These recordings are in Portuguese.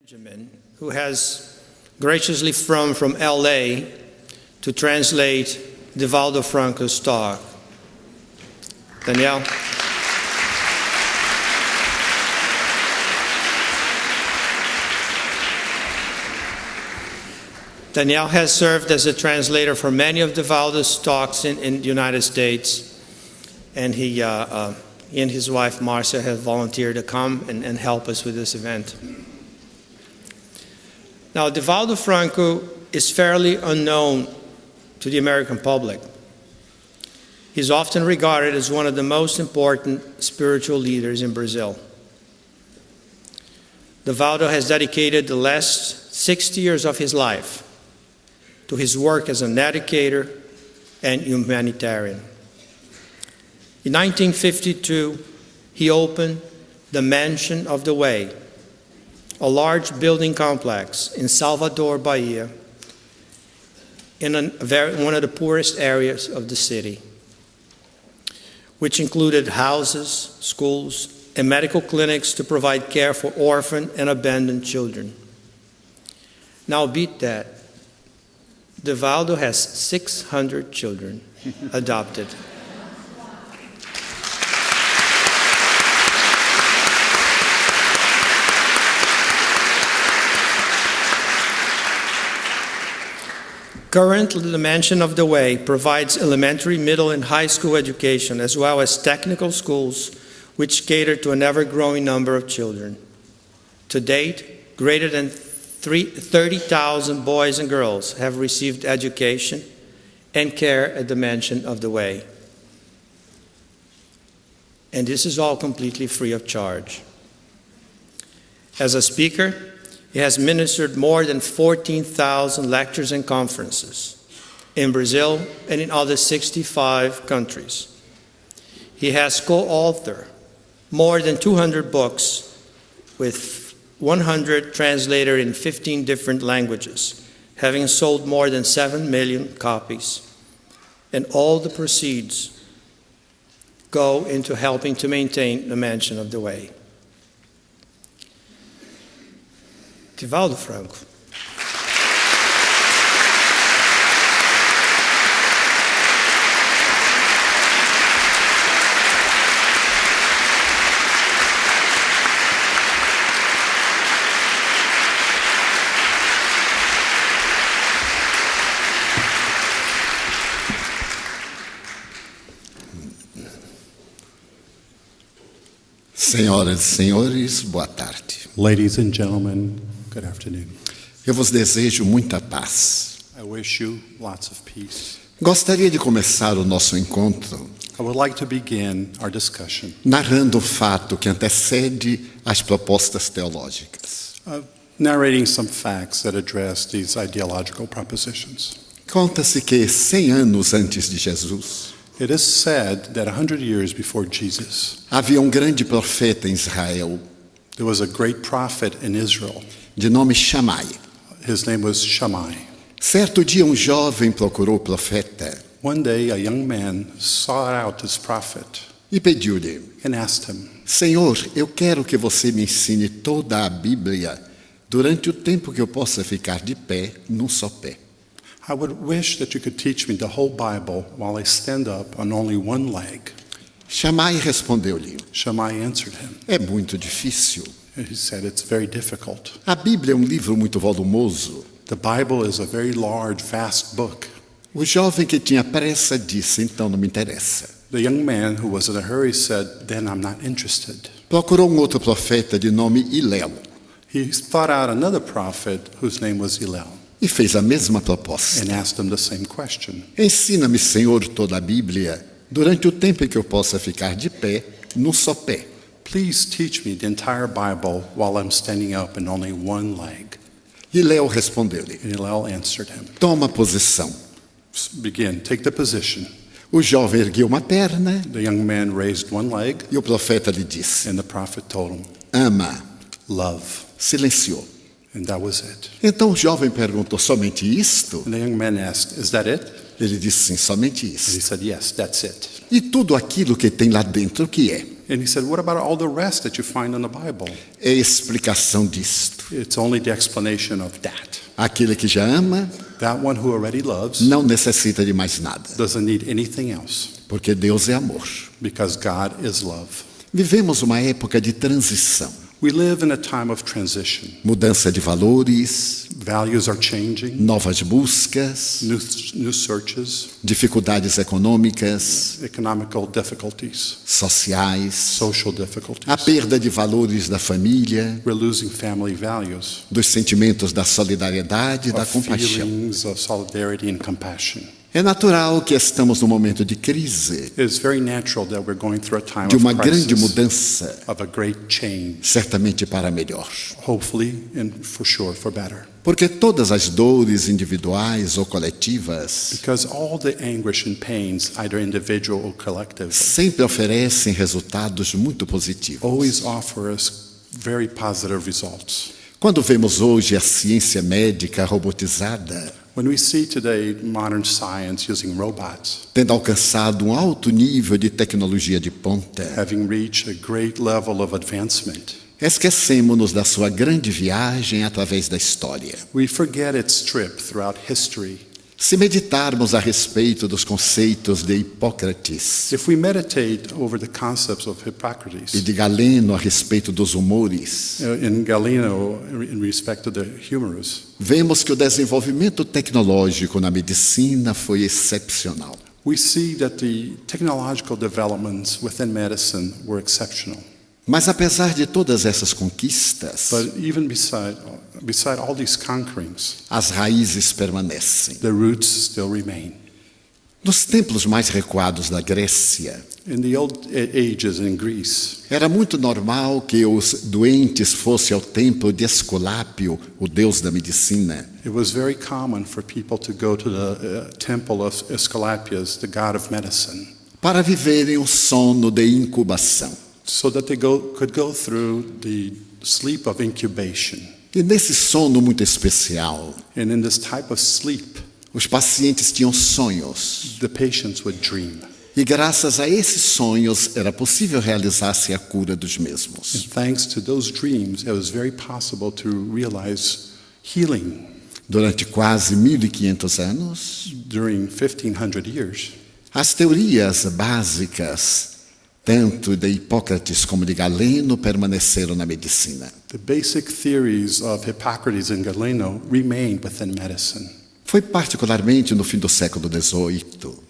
Benjamin, who has graciously flown from LA to translate Divaldo Franco's talk. Danielle. Danielle has served as a translator for many of Divaldo's talks in the United States, and he and his wife Marcia have volunteered to come and help us with this event. Now, Divaldo Franco is fairly unknown to the American public. He's often regarded as one of the most important spiritual leaders in Brazil. Divaldo has dedicated the last 60 years of his life to his work as an educator and humanitarian. In 1952, he opened the Mansion of the Way, a large building complex in Salvador, Bahia, in one of the poorest areas of the city, which included houses, schools, and medical clinics to provide care for orphan and abandoned children. Now beat that. Divaldo has 600 children adopted. Currently, the Mansion of the Way provides elementary, middle, and high school education, as well as technical schools, which cater to an ever-growing number of children. To date, greater than 30,000 boys and girls have received education and care at the Mansion of the Way. And this is all completely free of charge. As a speaker, he has ministered more than 14,000 lectures and conferences in Brazil and in other 65 countries. He has co-authored more than 200 books with 100 translated in 15 different languages, having sold more than 7 million copies. And all the proceeds go into helping to maintain the Mansion of the Way. Divaldo Franco. Senhoras e senhores, boa tarde. Ladies and gentlemen, good afternoon. Eu vos desejo muita paz. I wish you lots of peace. Gostaria de começar o nosso encontro I would like to begin our discussion narrando o fato que antecede as propostas teológicas. narrating some facts that address these ideological propositions. Conta-se que 100 anos antes de Jesus, It is said that 100 years before Jesus, havia grande profeta em Israel, there was a great prophet in Israel. de nome Shammai. His name was Shammai. Certo dia jovem procurou o profeta One day, a young man sought out this prophet e pediu-lhe: and asked him, Senhor, eu quero que você me ensine toda a Bíblia durante o tempo que eu possa ficar de pé, num só pé. I would wish that you could teach me the whole Bible while I stand up on only one leg. Shammai respondeu-lhe: Shammai answered him. É muito difícil. He said, it's very difficult. A Bíblia é livro muito volumoso. The Bible is a very large, vast book. O jovem que tinha pressa disse: então não me interessa. The young man who was in a hurry said, then I'm not interested. Procurou outro profeta de nome Hillel He thought out another prophet whose name was Hillel e fez a mesma proposta. and asked him the same question. Ensina-me, Senhor, toda a Bíblia durante o tempo em que eu possa ficar de pé, num só pé. Please teach me the entire Bible while I'm standing up in only one leg. Hillel respondeu-lhe: And Hillel answered him. toma posição. Begin, take the position. O jovem ergueu uma perna The young man raised one leg e o profeta lhe disse: and the prophet told him, ama. love. Silenciou. And that was it. Então o jovem perguntou: somente isto? And the young man asked, is that it? Ele disse sim, somente And he isso. said, yes, that's it. E tudo aquilo que tem lá dentro, o que é? And he said, what about all the rest that you find in the Bible? É explicação disto. It's only the explanation of that. Aquele que já ama That one who already loves não necessita de mais nada, doesn't need anything else porque Deus é amor. because God is love. Vivemos uma época de transição, We live in a time of transition. mudança de valores, Values are changing, novas buscas, new searches, dificuldades econômicas, economical difficulties, sociais, social a difficulties. perda de valores da família, We're losing family values, dos sentimentos da solidariedade e da of compaixão. feelings of solidarity and compassion. É natural que estamos num momento de crise, It's very natural that we're going through a time de uma of grande crisis, mudança, of a great change, certamente para melhor. hopefully and for sure for better. Porque todas as dores individuais ou coletivas Because all the anguish and pains, either individual or collective, sempre oferecem resultados muito positivos. always offer us very positive results. Quando vemos hoje a ciência médica robotizada, When we see today modern science using robots, tendo alcançado um alto nível de tecnologia de ponta, having reached a great level of advancement, esquecemos-nos da sua grande viagem através da história. we forget its trip throughout history. Se meditarmos a respeito dos conceitos de Hipócrates If we meditate over the concepts of e Hippocrates, de Galeno a respeito dos humores, in Galeno, in respect to the humorous, vemos que o desenvolvimento tecnológico na medicina foi excepcional. we see that the technological developments within medicine were exceptional. Mas apesar de todas essas conquistas, But even beside all these conquerings, as raízes permanecem. the roots still remain. Nos templos mais recuados da Grécia, In the old ages in Greece, era muito normal que os doentes fossem ao templo de Esculápio, o deus da medicina, it was very common for people to go to the temple of Aesculapius, the god of medicine, para viverem um sono de incubação. so that they could go through the sleep of incubation. E nesse sono muito especial, And in this type of sleep, os pacientes tinham sonhos. the patients would dream. E graças a esses sonhos era possível realizar-se a cura dos And mesmos. thanks to those dreams, it was very possible to realize healing. Durante quase 1500 anos, During 1500 years, as teorias básicas, tanto de Hipócrates como de Galeno, permaneceram na medicina. the basic theories of Hippocrates and Galeno remained within medicine. Foi particularmente no fim do século XVIII,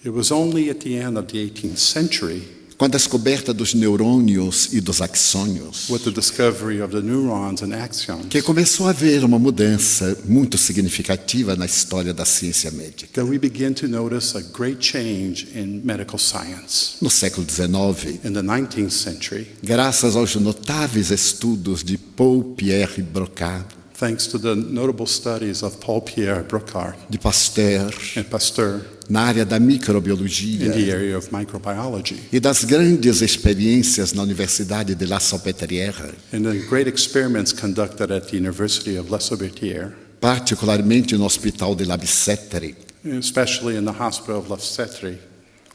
It was only at the end of the 18th century, com a descoberta dos neurônios e dos axônios, with the discovery of the neurons and axons, que começou a haver uma mudança muito significativa na história da ciência médica. that we begin to notice a great change in medical science. No século XIX, In the 19th century, graças aos notáveis estudos de Paul-Pierre Broca, thanks to the notable studies of Paul-Pierre Brocard de Pasteur, and Pasteur na área da in the microbiologia area of microbiology, e das grandes experiências na Universidade de La Salpêtrière, and the great experiments conducted at the University of La Salpêtrière, particularmente no Hospital de la Bicêtre, especially in the Hospital of La Salpêtrière,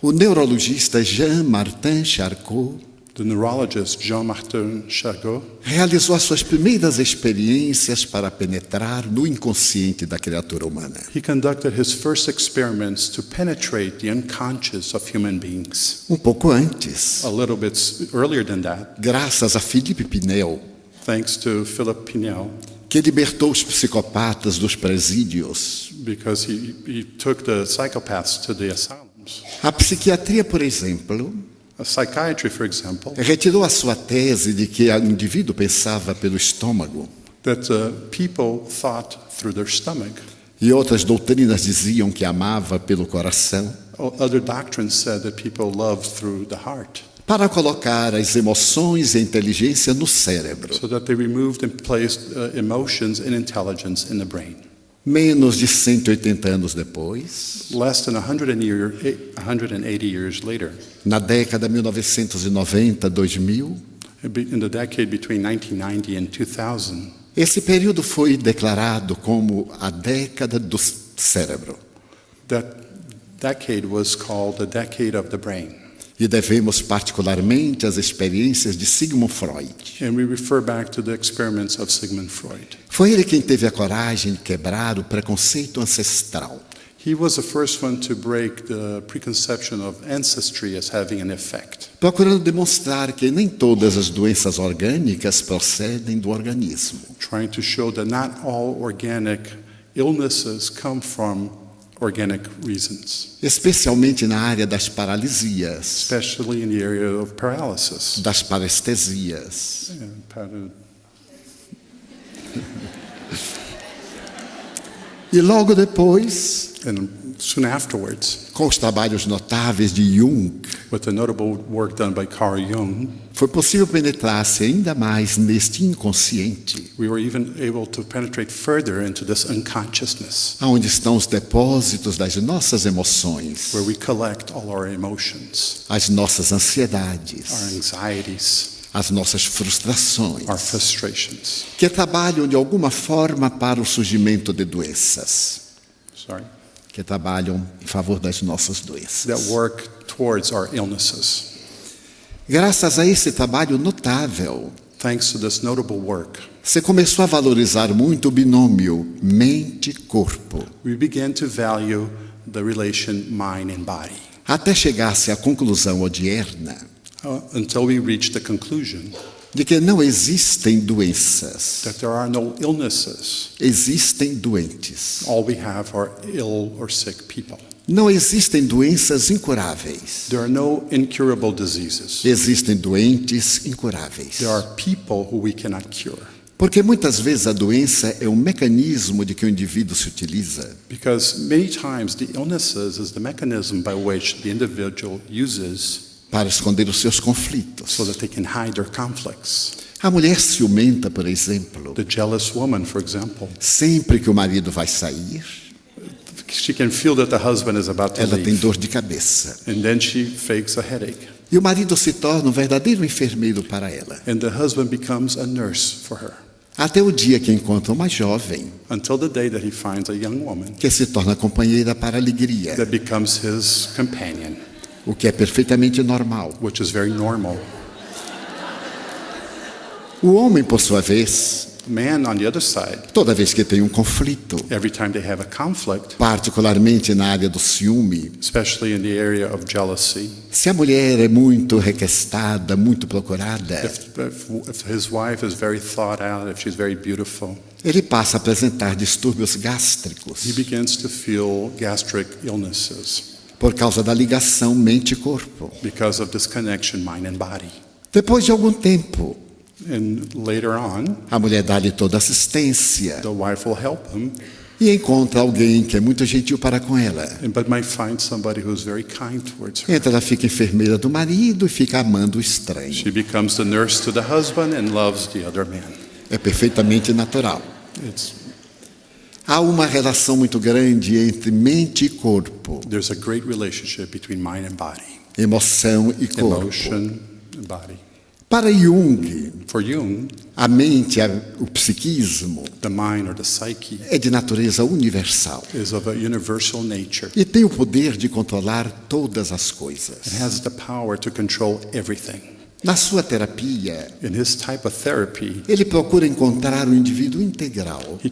o neurologista Jean-Martin Charcot the neurologist Jean-Martin Charcot realizou as suas primeiras experiências para penetrar no inconsciente da criatura humana. he conducted his first experiments to penetrate the unconscious of human beings. Um pouco antes, A little bit earlier than that, graças a Philippe Pinel, thanks to Philip Pinel, que libertou os psicopatas dos presídios. because he took the psychopaths to the asylums. A psiquiatria, por exemplo, A psychiatry, for example, retirou a sua tese de que o indivíduo pensava pelo estômago, that people thought through their stomach. e outras doutrinas diziam que amava pelo coração, Other doctrines said that people love through the heart, para colocar as emoções e a inteligência no cérebro. so that they removed and placed emotions and intelligence in the brain. Menos de 180 anos depois, Less than 180 years later, na década 1990-2000, in the decade between 1990 and 2000, esse período foi declarado como a década do cérebro. that decade was called the decade of the brain. E devemos particularmente às experiências de Sigmund Freud. And we refer back to the experiments of Sigmund Freud. Foi ele quem teve a coragem de quebrar o preconceito ancestral. He was the first one to break the preconception of ancestry as having an effect. Procurando demonstrar que nem todas as doenças orgânicas procedem do organismo. Trying to show that not all organic illnesses come from organic reasons. Especialmente na área das paralisias, Especially in the area of paralysis. das parestesias. E logo depois, And soon afterwards, com os trabalhos notáveis de Jung, with the notable work done by Carl Jung, foi possível penetrar-se ainda mais neste inconsciente, we were even able to penetrate further into this unconsciousness, onde estão os depósitos das nossas emoções, where we collect all our emotions, as nossas our ansiedades, anxieties, as nossas frustrações, our frustrations. que trabalham de alguma forma para o surgimento de doenças, que trabalham em favor das nossas doenças. That work towards our illnesses. Graças a esse trabalho notável, Thanks to this notable work, você começou a valorizar muito o binômio mente-corpo, we began to value the relation mind and body, até chegar-se à conclusão odierna until we reached the conclusion de que não existem doenças, that there are no illnesses. existem doentes. All we have are ill or sick people. Não existem doenças incuráveis. There are no incurable diseases. Existem doentes incuráveis. There are people who we cannot cure. Porque muitas vezes a doença é um mecanismo de que o indivíduo se utiliza Because many times the illnesses is the mechanism by which the individual uses para esconder os seus conflitos. so that they can hide their conflicts. A mulher ciumenta, por exemplo, The jealous woman, for example, sempre que o marido vai sair, she can feel that the husband is about to ela tem leave, dor de cabeça. and then she fakes a headache, E o marido se torna um verdadeiro enfermeiro para ela. and the husband becomes a nurse for her, Até o dia que encontra uma jovem until the day that he finds a young woman que se torna companheira para a alegria, that becomes his companion, o que é perfeitamente normal. which is very normal. O homem, por sua vez, Man, on the other side, toda vez que tem um conflito, every time they have a conflict, particularmente na área do ciúme, especially in the area of jealousy, se a mulher é muito requestada, muito procurada, if his wife is very thought out, if she's very beautiful, ele passa a apresentar distúrbios gástricos he begins to feel gastric illnesses por causa da ligação mente-corpo. because of this connection, mind and body. Depois de algum tempo, And later on, a mulher dá-lhe toda assistência the wife will help him, e encontra alguém que é muito gentil para com ela. but might find somebody who's very kind towards her. Então ela fica enfermeira do marido e fica amando o estranho. She becomes the nurse to the husband and loves the other man. É perfeitamente natural. It's Há uma relação muito grande entre mente e corpo, There's a great relationship between mind and body, emoção e corpo. emotion and body. Para Jung, For Jung, a mente, o psiquismo, the mind or the psyche é de natureza universal is of a universal nature. e tem o poder de controlar todas as It coisas. has the power to control everything. Na sua terapia, In his type of therapy, ele procura encontrar o indivíduo integral, he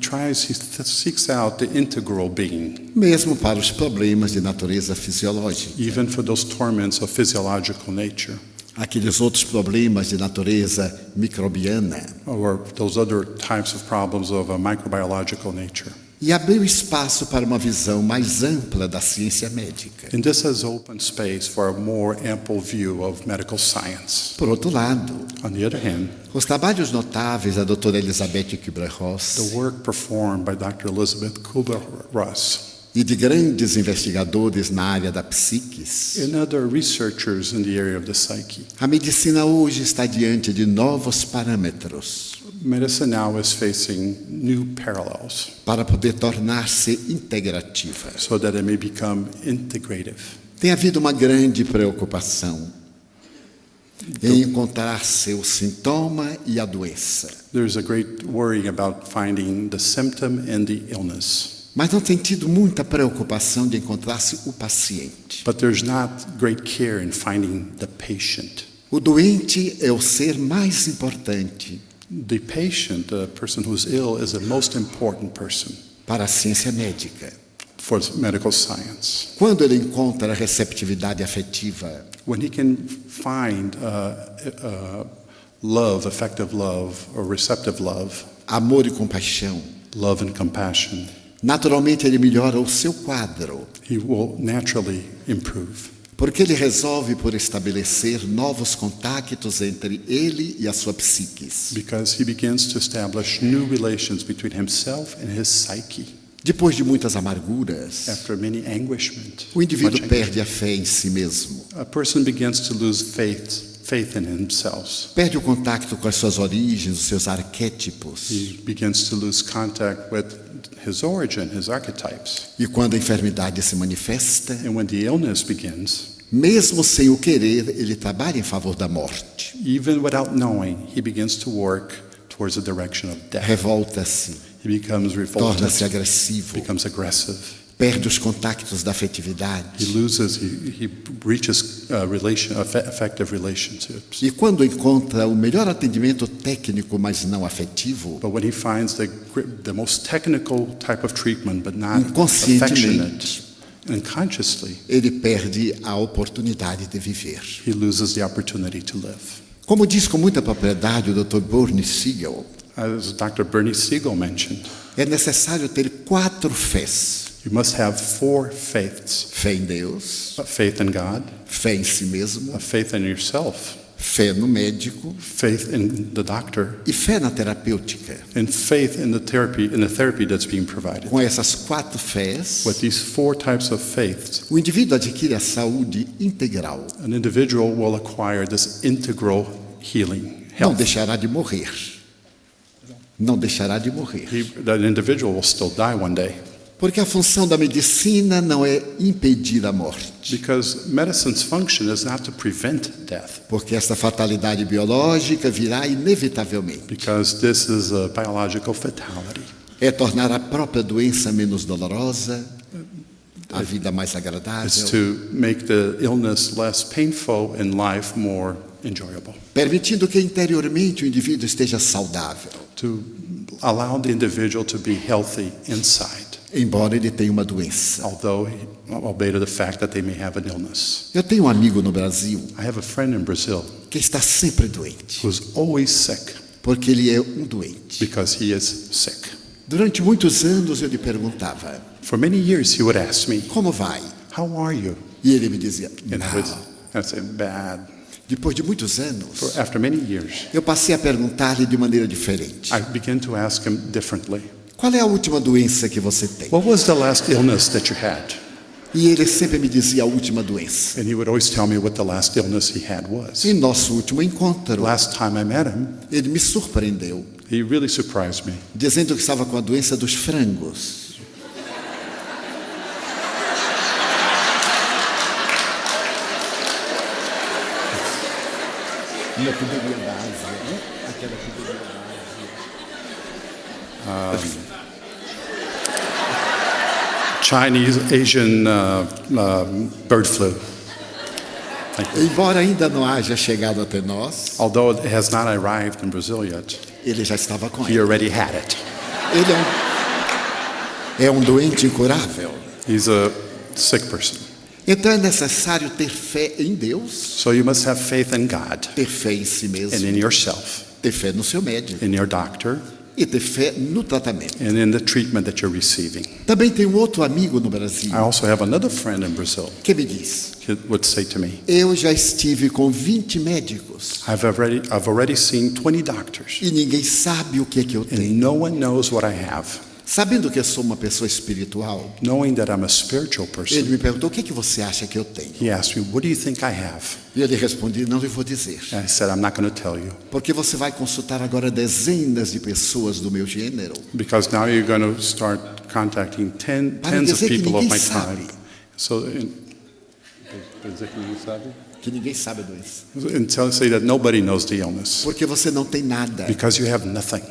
seeks out the integral being, mesmo para os problemas de natureza fisiológica. even for those torments of physiological nature, Aqueles outros problemas de natureza microbiana. or those other types of problems of a microbiological nature. E abriu espaço para uma visão mais ampla da ciência médica. And this has opened space for a more ample view of medical science. Por outro lado, On the other hand, os trabalhos notáveis da doutora Elizabeth Kübler-Ross the work performed by Dr. Elizabeth Kubler-Ross e de grandes investigadores na área da psiquis, and other researchers in the area of the psyche. a medicina hoje está diante de novos parâmetros Medicine now is facing new parallels para poder tornar-se integrativa. so that it may become integrative. Tem havido uma grande preocupação em encontrar seu sintoma e a doença. There's a great worry about finding the symptom and the illness. Mas não tem tido muita preocupação de encontrar-se o paciente. But there's not great care in finding the patient. O doente é o ser mais importante The patient, the person who's ill, is the most important person para a ciência médica. for medical science. Quando ele encontra a receptividade afetiva, When he can find love, effective love, or receptive love, amor e compaixão, love and compassion, naturalmente ele melhora o seu quadro, he will naturally improve. porque ele resolve por estabelecer novos contactos entre ele e a sua psiquis. Because he begins to establish new relations between himself and his psyche. Depois de muitas amarguras, After many anguishment, o indivíduo much perde a fé em si mesmo, a person begins to lose faith in himself. perde o contato com as suas origens, os seus arquétipos. He begins to lose contact with his origin, his archetypes. E quando a enfermidade se manifesta, And when the illness begins, mesmo sem o querer, ele trabalha em favor da morte. even without knowing, he begins to work towards the direction of death. Revolta-se, He becomes torna-se revolted, agressivo, becomes aggressive. perde os contactos da afetividade. He breaches effective relationships. E quando encontra o melhor atendimento técnico, mas não afetivo, But when he finds the most technical type of treatment, but not inconscientemente, affectionate, unconsciously, ele perde a oportunidade de viver. he loses the opportunity to live. Como diz com muita propriedade o Dr. Siegel, As Dr. Bernie Siegel mentioned, é necessário ter 4 fés: you must have 4 faiths: fé em Deus, a faith in God, fé em si mesmo, a faith in yourself, fé no médico faith in the doctor, e fé na terapêutica. and faith in the therapy that's being provided. Com essas 4 fés, With these 4 types of faiths, o indivíduo adquire a saúde integral. an individual will acquire this integral healing, Não health. deixará de morrer. Não deixará de morrer. That individual will still die one day. Porque a função da medicina não é impedir a morte. Because medicine's function is not to prevent death. Porque esta fatalidade biológica virá inevitavelmente. Because this is a biological fatality. É tornar a própria doença menos dolorosa, a vida mais It's agradável, to make the illness less painful and life more enjoyable. permitindo que interiormente o indivíduo esteja saudável, To allow the individual to be healthy inside, embora ele tenha uma doença. albeit the fact that they may have an illness. Eu tenho um amigo no Brasil I have a friend in Brazil que está sempre doente, who's always sick porque ele é um doente. because he is sick. Durante muitos anos eu lhe perguntava: For many years he would ask me, como vai? "How are you?" E ele me dizia: And não. I'd say, "Bad." Depois de muitos anos, After many years, eu passei a perguntar-lhe de maneira diferente: I began to ask him differently. qual é a última doença que você tem? What was the last illness that you had? E ele sempre me dizia a última doença. And he would always tell me what the last illness he had was. Em nosso último encontro, Last time I met him, ele me surpreendeu, he really surprised me. dizendo que estava com a doença dos frangos. Uma epidemia da Ásia, né? Aquela epidemia da Ásia. Chinese, Asian bird flu. Embora ainda não haja chegado até nós, Although it has not arrived in Brazil yet, ele já estava com he ela. already had it. Ele é um doente incurável. He's a sick person. Então é necessário ter fé em Deus, So you must have faith in God ter fé em si and mesmo, in yourself, ter fé no seu médico in your doctor, e ter fé no tratamento. and in the treatment that you're receiving. Também tem um outro amigo no Brasil I also have another friend in Brazil que me diz: who would say to me, eu já estive com 20 médicos I've already seen 20 doctors, e ninguém sabe o que é que eu and tenho. no one knows what I have. Sabendo que eu sou uma pessoa espiritual, Knowing that I'm a spiritual ele person, me perguntou: o que é que você acha que eu tenho? he asked me, what do you think I have? E eu lhe respondi: não lhe vou dizer, And I said, I'm not going to tell you, porque você vai consultar agora dezenas de pessoas do meu gênero because now you're going to start contacting para tens of dizer que people of ninguém my sabe, time. So, que ninguém sabe a doença, and say that nobody knows the illness, porque você não tem nada. because you have nothing.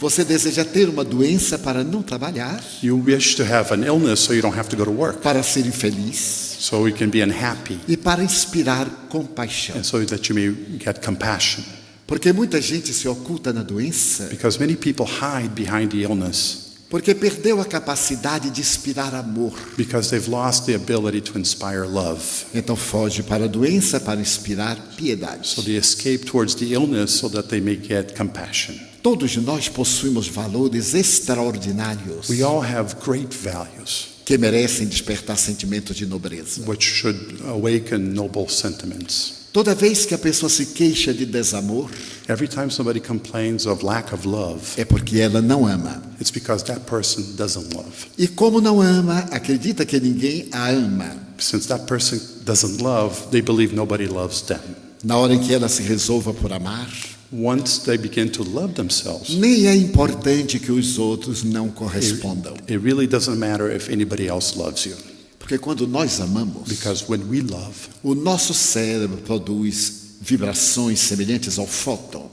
Você deseja ter uma doença para não trabalhar, You wish to have an illness so you don't have to go to work, para ser infeliz so you can be unhappy, e para inspirar compaixão. and so that you may get compassion. Porque muita gente se oculta na doença Because many people hide behind the illness porque perdeu a capacidade de inspirar amor. because they've lost the ability to inspire love. Então foge para a doença para inspirar piedade. So they escape towards the illness so that they may get compassion. Todos nós possuímos valores extraordinários We all have great values que merecem despertar sentimentos de nobreza. which should awaken noble sentiments. Toda vez que a pessoa se queixa de desamor, Every time somebody complains of lack of love, é porque ela não ama. it's because that person doesn't love. E como não ama, acredita que ninguém a ama. Since that person doesn't love, they believe nobody loves them. Na hora em que ela se resolva por amar, Once they begin to love themselves, nem é importante que os outros não correspondam. it really doesn't matter if anybody else loves you. Porque quando nós amamos, Because when we love, o nosso cérebro produz vibrações semelhantes ao fóton.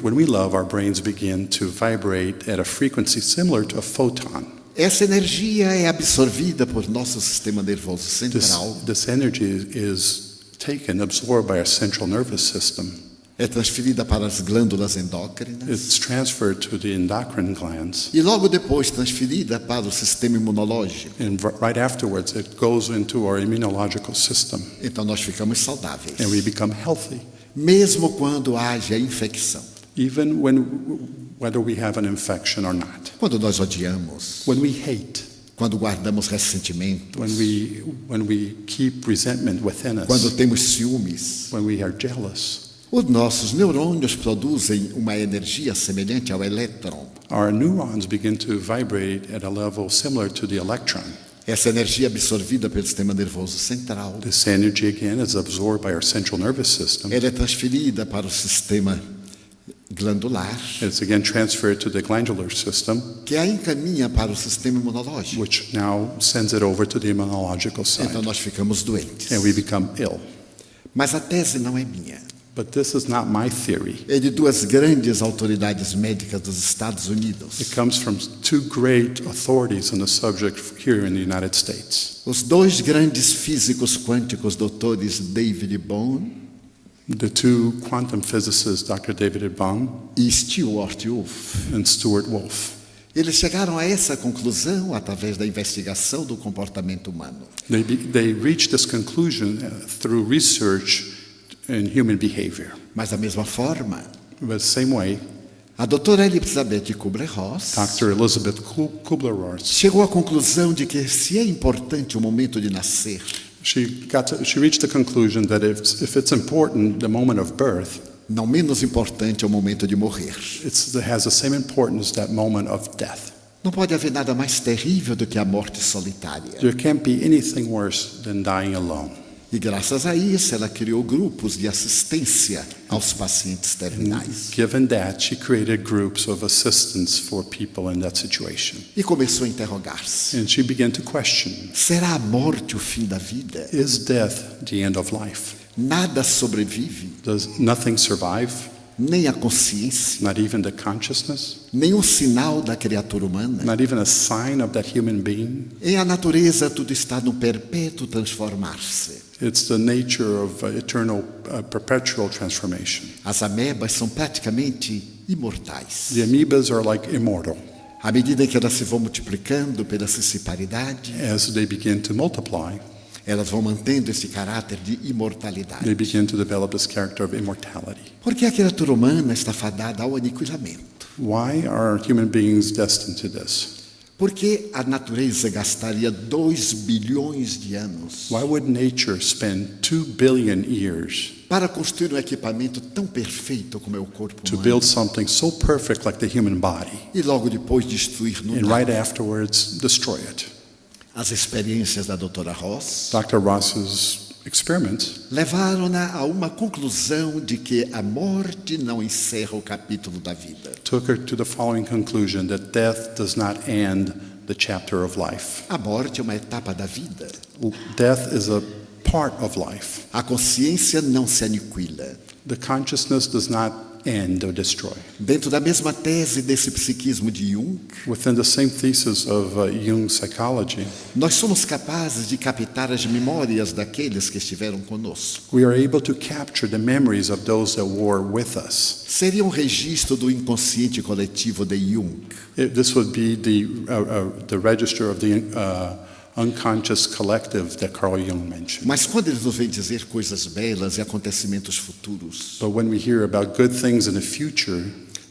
when we love, our brains begin to vibrate at a frequency similar to a photon. Essa energia é absorvida por nosso sistema nervoso central, This energy is absorbed by our central nervous system. é transferida para as glândulas endócrinas It's transferred to the endocrine glands, e logo depois transferida para o sistema imunológico. and right afterwards it goes into our immunological system, Então nós ficamos saudáveis, and we become healthy, mesmo quando haja infecção. even whether we have an infection or not. Quando nós odiamos, When we hate, quando guardamos ressentimento, when we keep resentment within quando us, temos ciúmes, when we are jealous, os nossos neurônios produzem uma energia semelhante ao elétron. our neurons begin to vibrate at a level similar to the electron. Essa energia é absorvida pelo sistema nervoso central. This energy again is absorbed by our central nervous system. Ela é transferida para o sistema glandular, It's again transferred to the glandular system, que a encaminha para o sistema imunológico. which now sends it over to the immunological side, Então nós ficamos doentes. and we become ill. Mas a tese não é minha. But this is not my theory. É de duas grandes autoridades médicas dos Estados Unidos. It comes from two great authorities on the subject here in the United States. Os dois grandes físicos quânticos, doutores David Bohm The two quantum physicists, Dr. David Bohm e Stewart Wolf. and Stuart Wolf. Eles chegaram a essa conclusão através da investigação do comportamento humano. They reached this conclusion through research in human behavior. Mas da mesma forma, But the same way, a doutora Elizabeth Kubler-Ross Dr. Elizabeth Kubler-Ross, chegou à conclusão de que se é importante o momento de nascer, she reached the conclusion that if it's important, the moment of birth, não menos importante é o momento de morrer. it has the same importance that moment of death. Não pode haver nada mais terrível do que a morte solitária. There can't be anything worse than dying alone. E graças a isso, ela criou grupos de assistência aos pacientes terminais. Given that, she created groups of assistance for people in that situation. E começou a interrogar-se. And she began to question, Será a morte o fim da vida? is death the end of life? Nada sobrevive, Does nothing survive? nem a consciência, Not even the consciousness? nenhum sinal da criatura humana. Not even a sign of that human being? Em a natureza, tudo está no perpétuo transformar-se. It's the nature of eternal, perpetual transformation. As amebas são praticamente imortais. The amoebas are like immortal. À medida que elas se vão multiplicando pela siciparidade, As they begin to multiply, elas vão mantendo esse caráter de imortalidade. they begin to develop this character of immortality. Porque a criatura humana está fadada ao aniquilamento. Why are human beings destined to this? Porque a natureza gastaria 2 bilhões de anos Why would nature spend 2 billion years para construir um equipamento tão perfeito como é o corpo to humano build something so perfect like the human body, e logo depois destruir no and nada? right afterwards destroy it? As experiências da doutora Ross Dr. Ross's experiments levaram-na a uma conclusão de que a morte não encerra o capítulo da vida. took her to the following conclusion, that death does not end the chapter of life. A morte é uma etapa da vida. Death is a part of life. A consciência não se aniquila. The consciousness does not end or destroy. Dentro da mesma tese desse psiquismo de Jung, Within the same thesis of Jung's psychology, nós somos capazes de captar as memórias daqueles que estiveram conosco. we are able to capture the memories of those that were with us. Seria um registro do inconsciente coletivo de Jung. This would be the register of the unconscious collective that Carl Jung mentioned. Mas quando ele nos vem dizer coisas belas e acontecimentos futuros, But when we hear about good things in the future,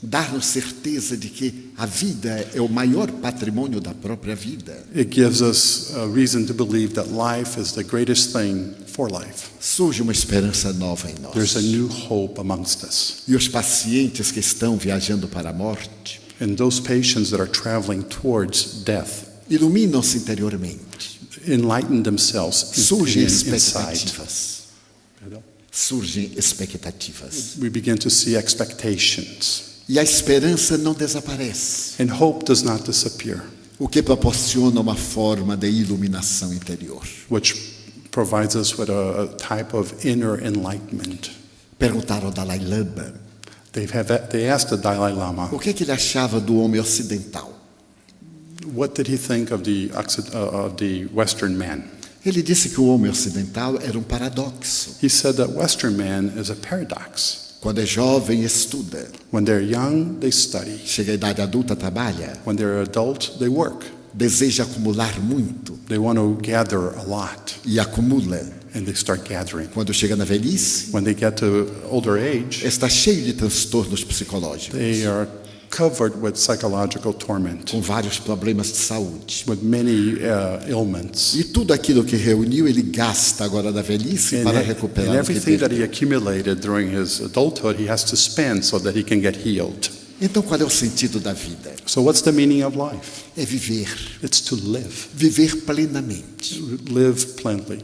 dar-nos certeza de que a vida é o maior patrimônio da própria vida, it gives us a reason to believe that life is the greatest thing for life. surge uma esperança nova em There's a nós. new hope amongst us. E os pacientes que estão viajando para a morte And those patients that are traveling towards death iluminam-se interiormente. enlighten themselves Surgem inside. expectativas. Surgem expectativas. We begin to see expectations. E a esperança não desaparece, And hope does not disappear, o que proporciona uma forma de iluminação interior. which provides us with a type of inner enlightenment. Perguntaram ao Dalai Lama They asked the Dalai Lama, o que ele achava do homem ocidental. what did he think of the Western man? Ele disse que o homem ocidental era um paradoxo. He said that Western man is a paradox. Quando é jovem, estuda. When they're young, they study. Chega à idade adulta, trabalha. When they're adult, they work. Deseja acumular muito They want to gather a lot, e acumula. and they start gathering. Quando chega na velhice, When they get to older age, está cheio de transtornos psicológicos, they are covered with psychological torment, com vários problemas de saúde. with many ailments. E tudo aquilo que reuniu, ele gasta agora na velhice para And recuperar o que everything that he perdeu. accumulated during his adulthood, he has to spend so that he can get healed. Então, qual é o sentido da vida? So what's the meaning of life? É viver. It's to live. Viver plenamente. Live plenty.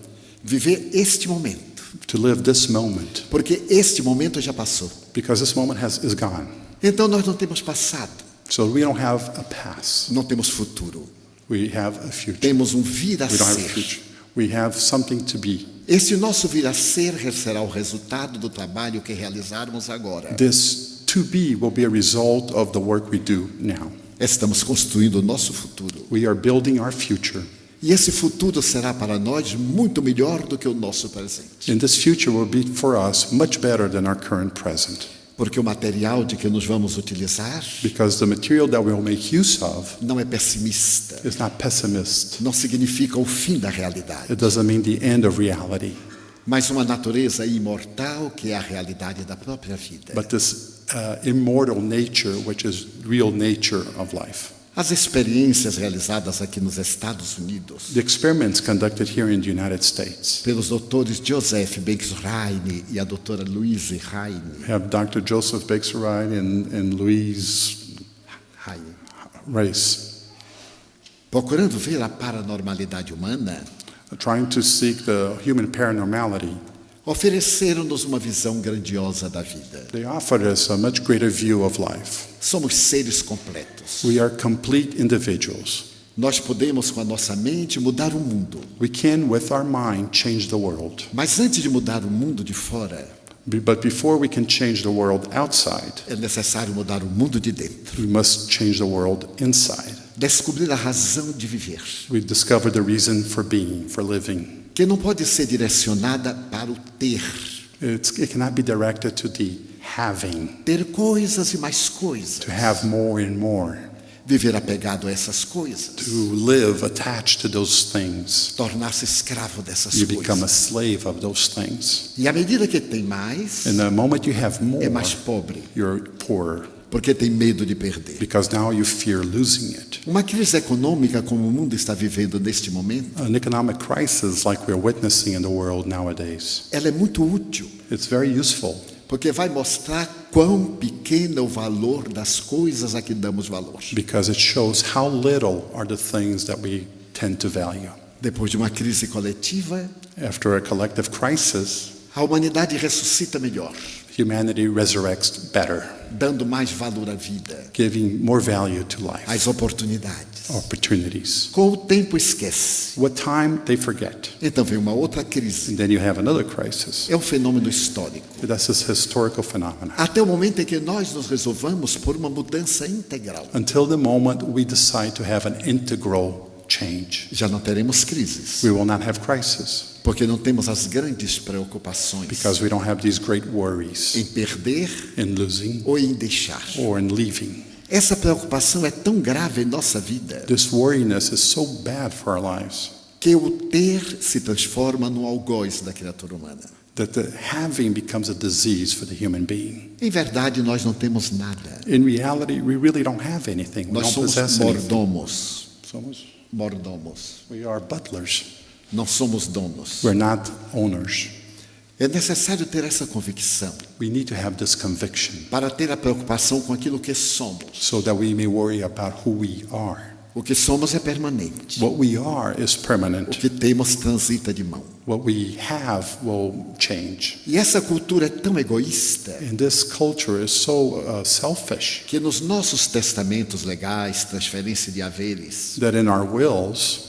Viver este momento. To live this moment. Porque este momento já passou. Because this moment is gone. Então, nós não temos passado. So we don't have a past. Não temos futuro. We have a future. Temos um vir a We don't have a ser. future. We have something to be. Esse nosso vir a ser será o resultado do trabalho que realizarmos agora. This to be will be a result of the work we do now. Estamos construindo o nosso futuro. We are building our future. E esse futuro será para nós muito melhor do que o nosso presente. And this future will be for us much better than our current present. Porque o material de que nos vamos utilizar Because the material that we will make use of não é pessimista. is not pessimist. Não significa o fim da realidade. It doesn't mean the end of reality. Mas uma natureza imortal que é a realidade da própria vida. But this immortal nature, which is real nature of life. As experiências realizadas aqui nos Estados Unidos The experiments conducted here in the United States pelos doutores Joseph Banks-Reine e a doutora Louise Reine, have Dr. Joseph Bexeride and Louise Rice procurando ver a paranormalidade humana, trying to seek the human paranormality. ofereceram-nos uma visão grandiosa da vida. They offered us a much greater view of life. Somos seres completos. We are complete individuals. Nós podemos, com a nossa mente, mudar o mundo. We can, with our mind, change the world. Mas antes de mudar o mundo de fora, But before we can change the world outside, é necessário mudar o mundo de dentro. we must change the world inside. Descobrir a razão de viver, We discover the reason for being, for living. que não pode ser direcionada para o ter. It cannot be directed to the having, Ter coisas e mais coisas. to have more and more, Viver apegado a essas coisas. to live attached to those things. Tornar-se escravo dessas You become a coisas. slave of those things. E à medida que tem mais, And the moment you have more, é mais pobre. you're poorer, Porque tem medo de perder. because now you fear losing it. Uma crise econômica como o mundo está vivendo neste momento, An economic crisis like we're witnessing in the world nowadays, ela é muito útil. it's very useful Porque vai mostrar quão pequeno é o valor das coisas a que damos valor. because it shows how little are the things that we tend to value. Depois de uma crise coletiva, After a collective crisis, a humanidade ressuscita melhor. humanity resurrects better, dando mais valor à vida, giving more value to life, às oportunidades. opportunities. Com o tempo esquece. What time they forget. Então vem uma outra crise. And then you have another crisis. É um fenômeno histórico. That's this historical phenomenon. Até o momento em que nós nos resolvamos por uma mudança integral. Until the moment we decide to have an integral change, Já não teremos crises, we will not have crisis porque não temos as grandes preocupações because we don't have these great worries em perder in losing ou em deixar. or in leaving. Essa preocupação é tão grave em nossa vida This worriness is so bad for our lives que o ter se transforma no algoz da criatura humana. that the having becomes a disease for the human being. Em verdade, nós não temos nada. In reality, we really don't have anything. We Nós don't somos possess anything. mordomos. Somos- We are butlers. Não somos donos. We're not owners. É necessário ter essa convicção We need to have this conviction para ter a preocupação com aquilo que somos. so that we may worry about who we are. O que somos é permanente. What we are is O permanent. que temos transita de mão. What we have will change. E essa cultura é tão egoísta And this culture is so selfish que nos nossos testamentos legais, transferência de haveres, that in our wills,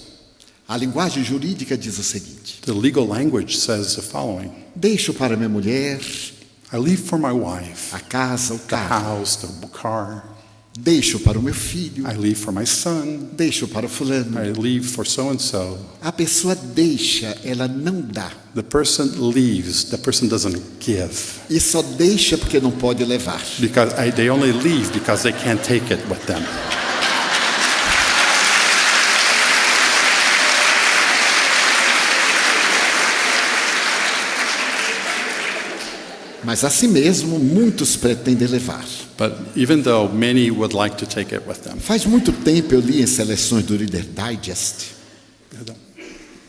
a linguagem jurídica diz o seguinte: the legal language says the following: deixo para minha mulher I leave for my wife a casa, o the carro. house, the car. Deixo para o meu filho. I leave for my son. Deixo para o fulano. I leave for so and so. A pessoa deixa, ela não dá. The person leaves. The person doesn't give E só deixa porque não pode levar. because they only leave because they can't take it with them. Mas assim mesmo, muitos pretendem levar. But even though many would like to take it with them. Faz muito tempo eu li em seleções do Reader Digest.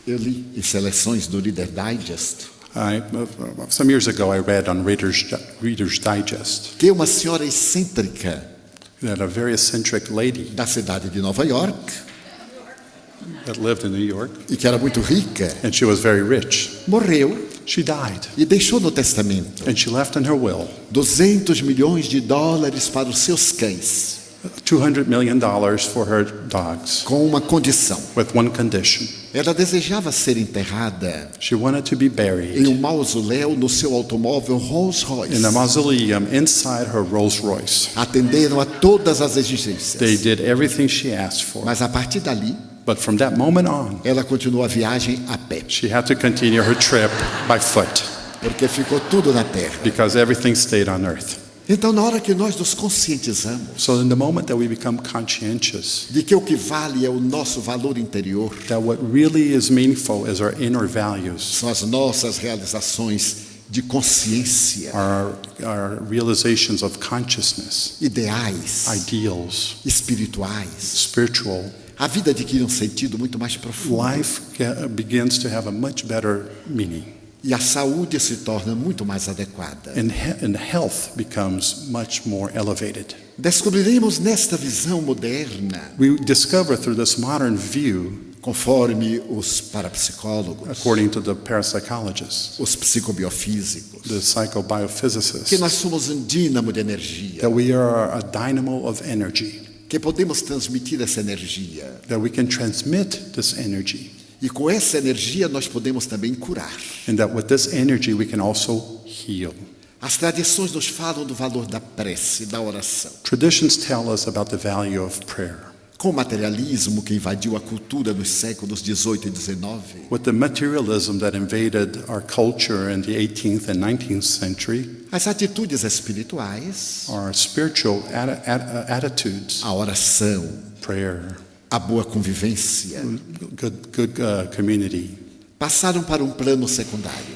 Eu li em seleções do Reader Digest Some years ago, I read on Reader's Digest que uma senhora excêntrica that a very eccentric lady da cidade de Nova York that lived in New York, e que era muito rica, and she was very rich. morreu She died, e deixou no testamento and she left in her will $200 milhões para os seus cães, $200 million for her dogs, com uma condição. with one condition. Ela desejava ser enterrada She wanted to be em buried mausoléu no seu automóvel Rolls Royce. in a mausoleum inside her Rolls Royce. Atenderam a todas as exigências. They did everything she asked for. Mas a partir dali, But from that moment on, ela continuou a viagem a pé, she had to continue her trip by foot porque ficou tudo na terra. because everything stayed on earth. Então, na hora que nós nos conscientizamos So in the moment that we become conscientious de que o que vale é o nosso valor interior, that what really is meaningful is our inner values, são as nossas realizações de consciência, our realizations of consciousness, ideais, ideals, espirituais, spiritual, a vida adquire um sentido muito mais profundo life begins to have a much better meaning. e a saúde se torna muito mais adequada. And health becomes much more elevated. Descobriremos nesta visão moderna, We discover through this modern view, conforme os parapsicólogos, according to the parapsychologists, os psicobiofísicos, the psychobiphysicists, que nós somos um dínamo de energia, that we are a dynamo of energy, que podemos transmitir essa energia. that we can transmit this energy, E com essa energia nós podemos também curar. and that with this energy we can also heal. As tradições nos falam do valor da prece, da oração. Traditions tell us about the value of prayer. Com o materialismo que invadiu a cultura nos séculos 18 e 19, With the materialism that invaded our culture in the 18th and 19th century, as atitudes espirituais, our spiritual attitudes, a oração, prayer, a boa convivência, good community, passaram para um plano secundário.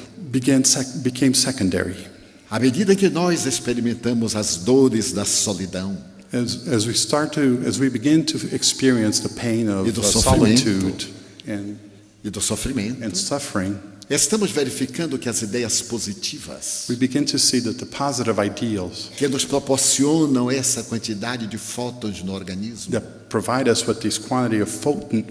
became secondary. À medida que nós experimentamos as dores da solidão As we begin to experience the pain of E do sofrimento. solitude e do sofrimento, and suffering, estamos verificando que as ideias positivas we begin to see that the positive ideals que nos proporcionam essa quantidade de fótons no organismo that provide us with this quantity of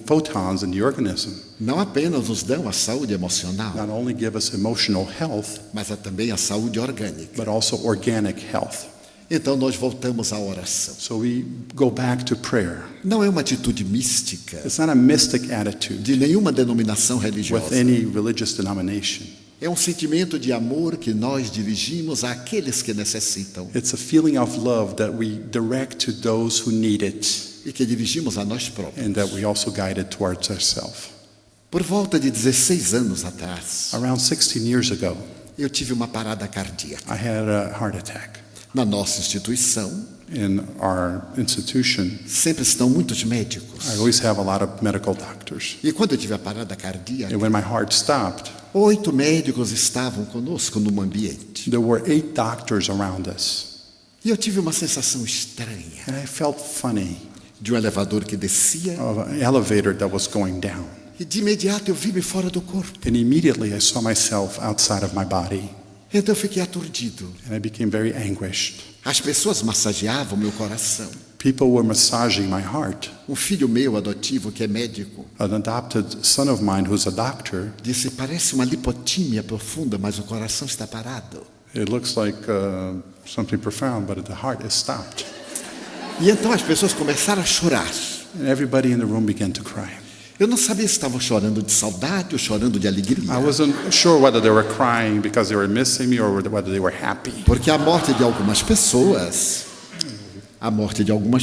photons in the organism não apenas nos dão a saúde emocional, not only give us emotional health, mas também a saúde orgânica. but also organic health. Então nós voltamos à oração. So we go back to prayer. Não é uma atitude mística It's not a mystic attitude de nenhuma denominação with religiosa. any religious denomination. É um sentimento de amor que nós dirigimos àqueles que necessitam It's a feeling of love that we direct to those who need it, e que dirigimos a nós próprios. and that we also guide it towards ourselves. Por volta de 16 anos atrás, Around 16 years ago, eu tive uma parada cardíaca. I had a heart attack. Na nossa instituição, In our institution, sempre estão muitos médicos. I always have a lot of medical doctors. E quando eu tive a parada cardíaca, And when my heart stopped, 8 médicos estavam conosco no ambiente. there were 8 doctors around us. E eu tive uma sensação estranha And I felt funny de um elevador que descia of an elevator that was going down. e de imediato eu vi-me fora do corpo. And immediately I saw myself outside of my body. Então eu fiquei aturdido. And I became very anguished. As pessoas massageavam meu coração. People were massaging my heart. Um filho meu adotivo que é médico An adopted son of mine who's a doctor, disse: parece uma lipotímia profunda, mas o coração está parado. it looks like something profound, but the heart is stopped. E então as pessoas começaram a chorar. And everybody in the room began to cry. Eu não sabia se estavam chorando de saudade ou chorando de alegria. I wasn't sure whether they were crying because they were missing me or whether they were happy. Porque a morte de algumas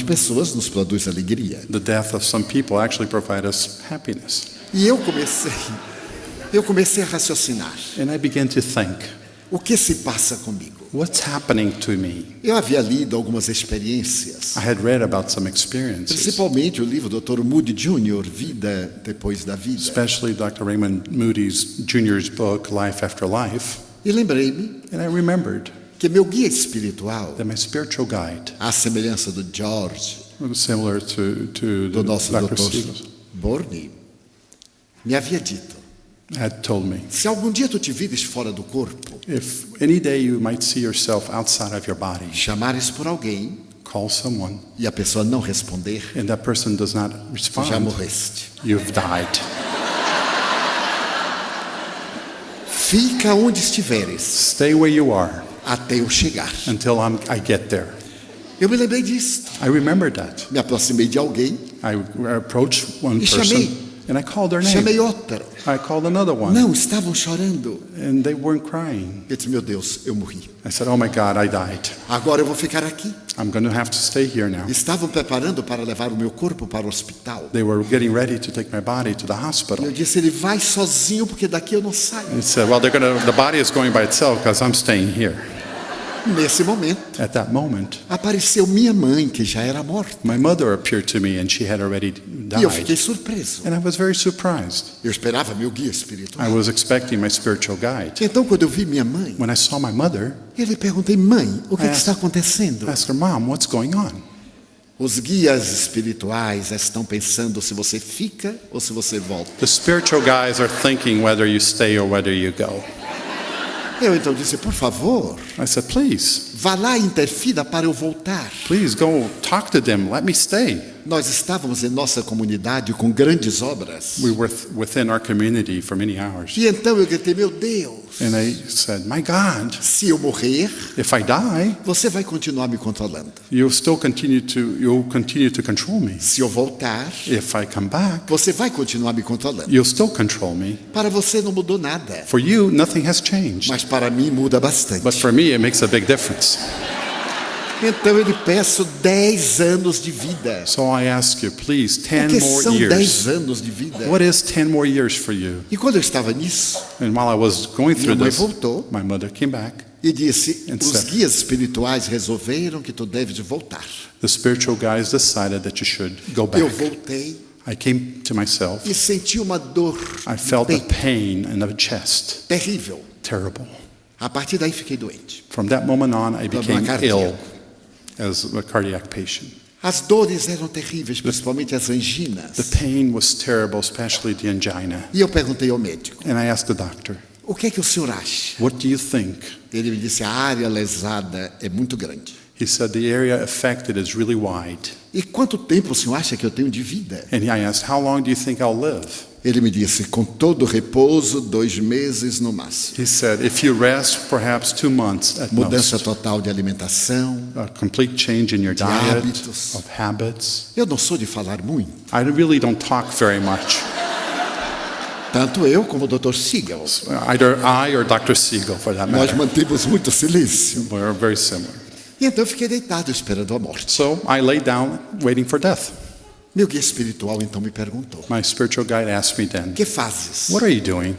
pessoas nos produz alegria. The death of some people actually provide us happiness. E eu comecei a raciocinar. And I began to think, O que se passa comigo? what's happening to me? Eu havia lido algumas experiências, I had read about some experiences, principalmente o livro do Dr. Moody Jr., Vida Depois da Vida. especially Dr. Raymond Moody's Jr.'s book, Life After Life. E lembrei-me And I remembered que meu guia espiritual, that my spiritual guide à semelhança do George, was similar to do nosso Dr. Dr. Siegel, Borne, me havia dito: had told me, se algum dia tu te vires fora do corpo, if any day you might see yourself outside of your body, chamares por alguém call someone, e a pessoa não responder, and that person does not tu já respond, morreste. you've died. Fica onde estiveres Stay where you are até eu chegar. until I get there. Eu me lembrei disso. I remembered that. Me aproximei de alguém, I approached one E person chamei. and I called their name. chamei outro. I called another one Não, estavam chorando. and they weren't crying. Eu disse: meu Deus, eu morri. I said, oh my God, I died. Agora eu vou ficar aqui. I'm going to have to stay here now. Estavam preparando para levar o meu corpo para o hospital. They were getting ready to take my body to the E hospital. eu disse: ele vai sozinho porque daqui eu não saio. He said, well, the body is going by itself because I'm staying here. Nesse momento, At that moment, apareceu minha mãe, que já era morta. my mother appeared to me and she had already E eu fiquei died. surpreso. And I was very surprised. Eu esperava meu guia I espiritual. was expecting my spiritual guide. Então, quando eu vi minha mãe, When I saw my mother, eu lhe perguntei: mãe, o que É. está acontecendo? I asked her, Mom, what's going on? Os guias espirituais estão pensando se você fica ou se você volta. The spiritual guys are thinking whether you stay or whether you go. Eu então disse: por favor, I said, please, vá lá e interfira para eu voltar. please go talk to them. Let me stay. Nós estávamos em nossa comunidade com grandes obras. We were within our community for many hours. E então eu gritei: meu Deus, And I said, my God, se eu morrer, if I die, você vai continuar me controlando. you'll continue to control me. Se eu voltar, If I come back, você vai continuar me controlando. you'll still control me. Para você não mudou nada, For you, nothing has changed. mas para mim muda bastante. But for me, it makes a big difference. Então eu lhe peço 10 anos de vida. So I ask you, please, O 10 que more são years. 10 anos de vida? What is 10 more years for you? E quando eu estava nisso, And while I was going minha through mãe this, voltou my mother came back. e disse: And os said- guias espirituais resolveram que tu deves voltar. The spiritual guys decided that you should go Eu back. voltei I came to myself. e senti uma dor I felt a bem pain in the chest. terrível. Terrible. A partir daí fiquei doente. From that moment on, I became cardíaco. ill as a cardiac patient. As dores eram terríveis, principalmente as The anginas. pain was terrible, especially the angina. E eu perguntei ao médico: And I asked the doctor, o que é que o senhor acha? what do you think? Ele me disse: a área lesada é muito grande. He said, the area affected is really wide. E quanto tempo o senhor acha que eu tenho de vida? And I asked, how long do you think I'll live? Ele me disse, com todo repouso, 2 meses no máximo. He said, if you rest, perhaps 2 months at Mudança most. total de alimentação. A complete change in your De diet, hábitos. of habits. Eu não sou de falar muito. I really don't talk very much. Tanto eu como o Dr. Siegel. Either I or Dr. Siegel, for that Nós matter. mantemos muito silêncio. We're very similar. E então eu fiquei deitado esperando a morte. So I lay down waiting for death. Meu guia espiritual então me perguntou, My spiritual guide asked me then, que fazes? what are you doing?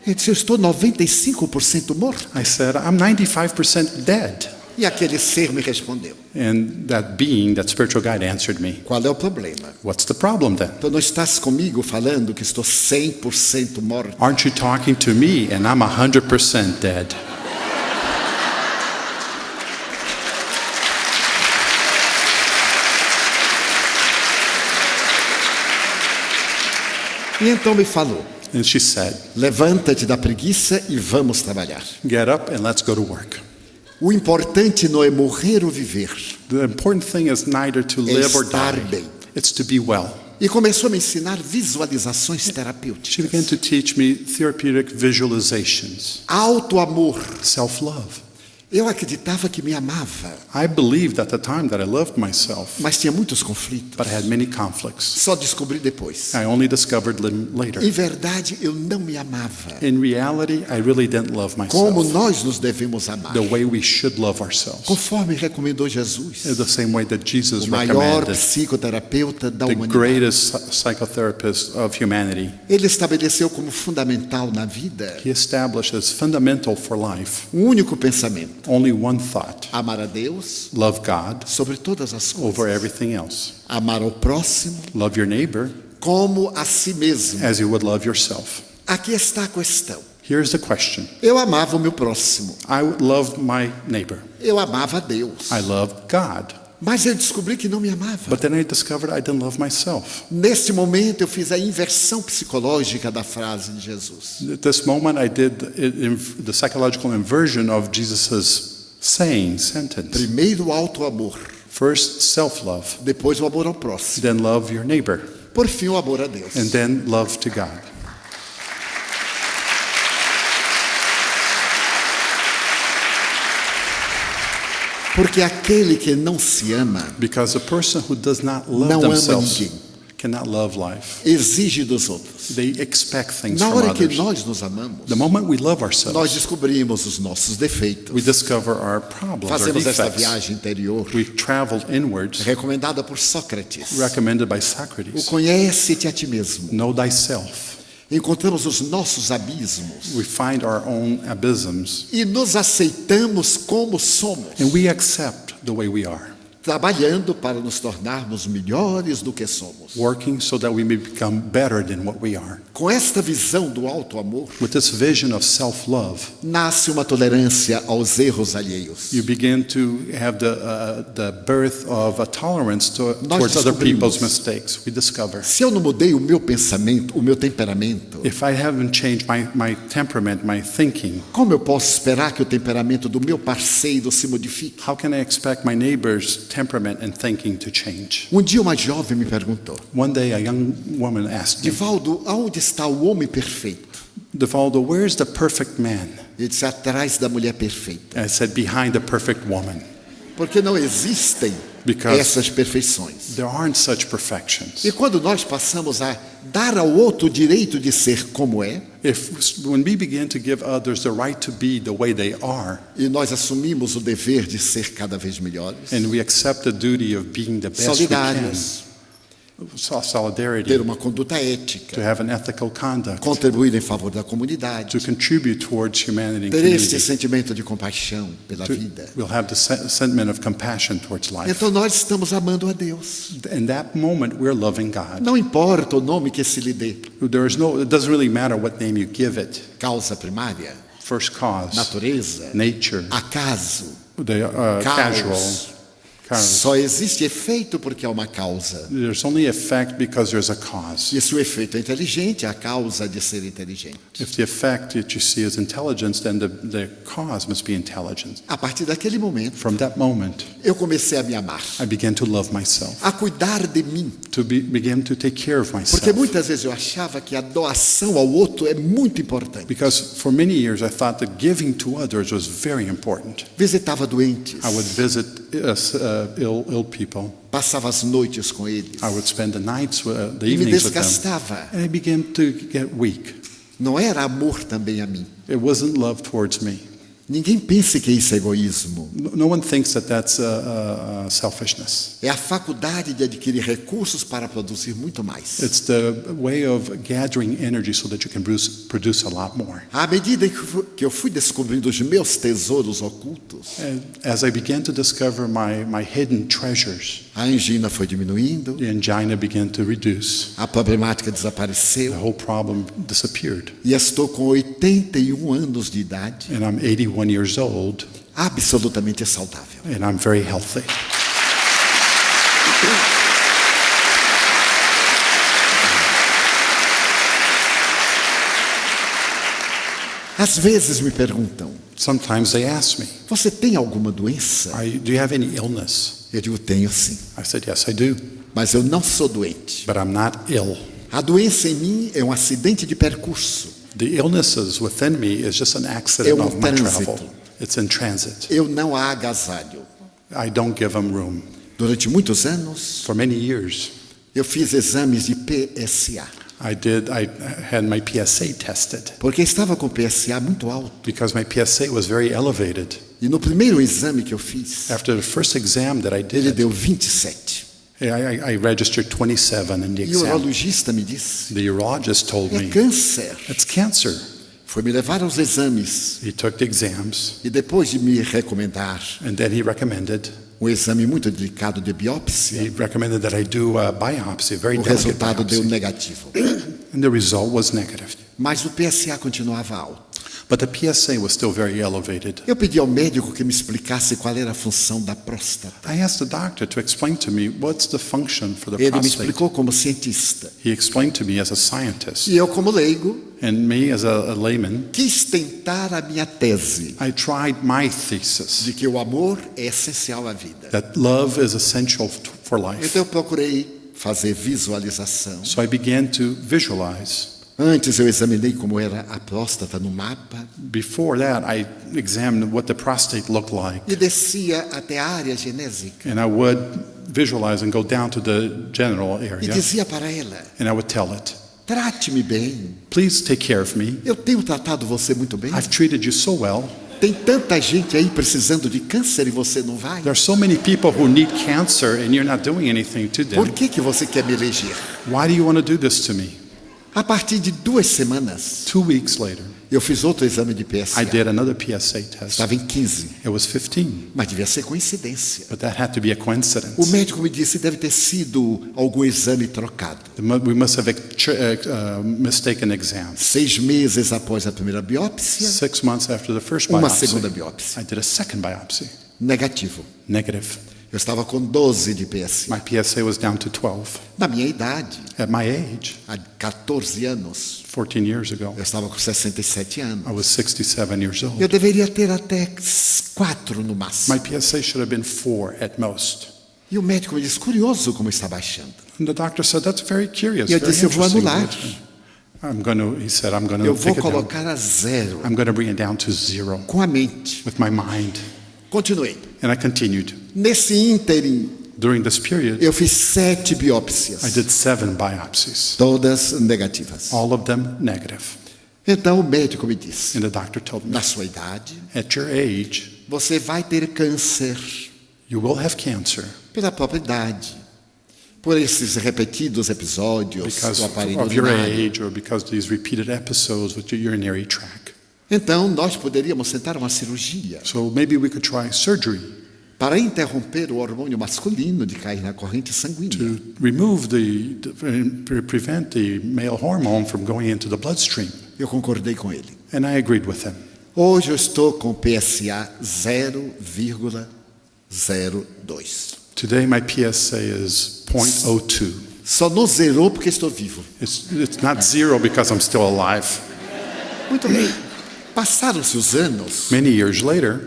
Ele disse, eu estou 95% morto. I said, I'm 95% dead. E aquele ser me respondeu, And that being, that spiritual guide answered me, qual é o problema? what's the problem then? Então não estás comigo falando que estou 100% morto? Aren't you talking to me and I'm 100% dead? E então me falou, And she said, levanta-te da preguiça e vamos trabalhar. get up and let's go to work. O importante não é morrer ou viver. The important thing is neither to live or estar die. bem. It's to be well. E começou a me ensinar visualizações She began terapêuticas. to teach me therapeutic visualizations, Auto-amor. self-love. Eu acreditava que me amava, I believed at the time that I loved myself, mas tinha muitos conflitos. but I had many conflicts. Só descobri depois. I only discovered them later. Em verdade, eu não me amava. In reality, I really didn't love Como myself nós nos devemos amar. the way we should love ourselves. Conforme recomendou Jesus, In the same way that Jesus o maior recommended, psicoterapeuta da the humanidade. greatest psychotherapist of humanity. Ele estabeleceu como fundamental na vida He established as fundamental for life um único pensamento: only one thought: amar a Deus love God sobre todas as over coisas, everything else. amar ao próximo Love your neighbor como a si mesmo. as you would love yourself. Aqui está a questão. Here's the question. Eu amava o meu próximo, I loved my neighbor. eu amava a Deus, I loved God. mas eu descobri que não me amava. But then I discovered I didn't love myself. Neste momento eu fiz a inversão psicológica da frase de Jesus. At this moment, I did the psychological inversion of Jesus' sentence. Primeiro o auto-amor, First, self-love. depois o amor ao próximo, Then love your neighbor. por fim o amor a Deus. And then love to God. Porque aquele que não se ama Because a person who does not love não ama themselves ninguém, cannot love life. exige dos outros. They expect things Na from hora que others. nós nos amamos, The moment we love nós ourselves, descobrimos os nossos defeitos. we discover our problems, our Fazemos esta defects. viagem interior, We've traveled inwards, recomendada por Sócrates. recommended by O Socrates. conhece-te a ti mesmo. Know thyself. Encontramos os nossos abismos We find our own abysms, e nos aceitamos como somos, and we accept the way we are, trabalhando para nos tornarmos melhores do que somos. working so that we may become better than what we are. Com esta visão do auto-amor, With this vision of self-love, nasce uma tolerância aos erros alheios. you begin to have the birth of a tolerance towards other descobrimos. people's mistakes. We discover, Se eu não mudei o meu pensamento, o meu temperamento, if I haven't changed my temperament, my thinking, como eu posso esperar que o temperamento do meu parceiro se modifique? how can I expect my neighbor's temperament and thinking to change? Um dia uma jovem me perguntou, One day a young woman asked me, Divaldo, aonde está o homem perfeito? Divaldo, where's the perfect man? Ele disse, atrás da mulher perfeita. I said, behind the perfect woman. Porque não existem Because essas perfeições. there aren't such perfections. E quando nós passamos a dar ao outro o direito de ser como é, When we begin to give others the right to be the way they are, e nós assumimos o dever de ser cada vez melhores, and we accept the duty of being the best we can, solidários, solidarity, ter uma conduta to ética, have an ethical conduct, contribuir em favor da comunidade, to contribute towards humanity and ter este community, sentimento de compaixão pela vida. we'll have the sentiment of compassion towards life. Então nós estamos amando a Deus. In that moment, we're loving God. Não importa o nome que se lhe dê, It doesn't really matter what name you give it. causa primária, First cause, natureza, nature, acaso, the casual, caos, Carlos, Só existe efeito porque há uma causa. there's only effect because there's a cause. E se o efeito é inteligente, é a causa de ser inteligente. If the effect that you see is intelligence, then the cause must be intelligence. A partir daquele momento, From that moment, eu comecei a me amar, I began to love myself, a cuidar de mim. to begin to take care of Porque myself. muitas vezes eu achava que a doação ao outro é muito importante. Because for many years I thought that giving to others was very important. Visitava doentes, I would visit ill people. passava as noites com eles I would spend the nights, the e me evenings with them. desgastava. And I began to get weak. Não era amor também a mim. It wasn't love towards me. Ninguém pense que isso é egoísmo. No one thinks that that's selfishness. É a faculdade de adquirir recursos para produzir muito mais. It's the way of gathering energy so that you can produce a lot more. À medida que eu fui descobrindo os meus tesouros ocultos, And as I began to discover my hidden treasures, a angina foi diminuindo, the angina began to reduce. a problemática The desapareceu whole problem disappeared. e estou com 81 anos de idade, And I'm 81 years old, absolutamente saudável. and I'm very healthy. Às vezes me perguntam, Sometimes they ask me, você tem alguma doença? do you have any illness? Eu digo, tenho sim, I said, yes, I do, mas eu não sou doente. but I'm not ill. A doença em mim é um acidente de percurso. The illnesses within me is just an accident of my travel. It's in transit. Eu não a agasalho. I don't give them room. Durante muitos anos, For many years, eu fiz exames de PSA, I had my PSA tested porque estava com PSA muito alto. because my PSA was very elevated. E no primeiro exame que eu fiz, After the first exam that I ele did, deu 27. I registered 27 in the E o exam. urologista me disse, The urologist told é me, câncer. it's cancer. Foi me levar aos exames He took the exams, e depois de me recomendar and then he recommended exame muito delicado de biópsia, that I do a biopsy, a very o delicate resultado deu biopsy. negativo. And the result was negative. Mas o PSA continuava alto. But the PSA was still very elevated. Eu pedi ao médico que me explicasse qual era a função da próstata. I asked the doctor to explain to me what's the function for the Ele me prostate. explicou como cientista. He explained to me as a scientist. E eu, como leigo, And me as a layman, quis tentar a minha tese I tried my thesis de que o amor é essencial à vida. that love is essential for life. Então eu procurei fazer visualização. So I began to visualize. Antes eu examinei como era a próstata no mapa Before that, I examined what the prostate looked like. e descia até a área genésica And I would visualize and go down to the genital e area. dizia para ela, And I would tell it, trate-me bem. please take care of me. Eu tenho tratado você muito bem. I've treated you so well. Tem tanta gente aí precisando de câncer e você não vai. There are so many people who need cancer and you're not doing anything to Por them. que você quer me eleger? Why do you want to do this to me? A partir de 2 semanas, 2 weeks later, eu fiz outro exame de PSA. I did another PSA test. Estava em 15, It was 15, mas devia ser coincidência. but that had to be a O coincidence. médico me disse deve ter sido algum exame trocado. We must have mistaken exams. 6 meses após a primeira biópsia, 6 months after the first uma biopsy, segunda biópsia. I did a second biopsy. Negativo. Negative. Eu estava com 12 de PSA. My PSA was down to 12. Na minha idade, At my age, há 14 anos, 14 years ago, eu estava com 67 anos. I was 67 years Eu old. deveria ter até 4 no máximo. My PSA should have been 4 at most. E o médico me disse, curioso como está baixando. And the doctor said, that's very curious. E eu Very disse, eu vou interesting. anular. He said, I'm going Eu to vou take it down. colocar a 0 I'm going to bring it down to 0 com a mente. with my mind. Continuei. And I continued. Nesse ínterim, During this period, eu fiz 7 I biópsias, did 7 biopsies, todas negativas. all of them negative. Então o médico me disse, And the doctor told me, na sua idade, at your age, você vai ter câncer you will have cancer pela própria idade, por esses repetidos episódios because do aparelho of your urinário. age or because of these repeated episodes with your urinary tract. Então nós poderíamos tentar uma cirurgia So maybe we could try surgery para interromper o hormônio masculino de cair na corrente sanguínea. to remove prevent the male hormone from going into the bloodstream. Eu concordei com ele. And I agreed with him. Hoje eu estou com PSA 0,1. 0,2. Today my PSA is 0.02. Só não zerou porque estou vivo. It's not 0 because I'm still alive. Muito bem. Passaram-se os anos Many years later,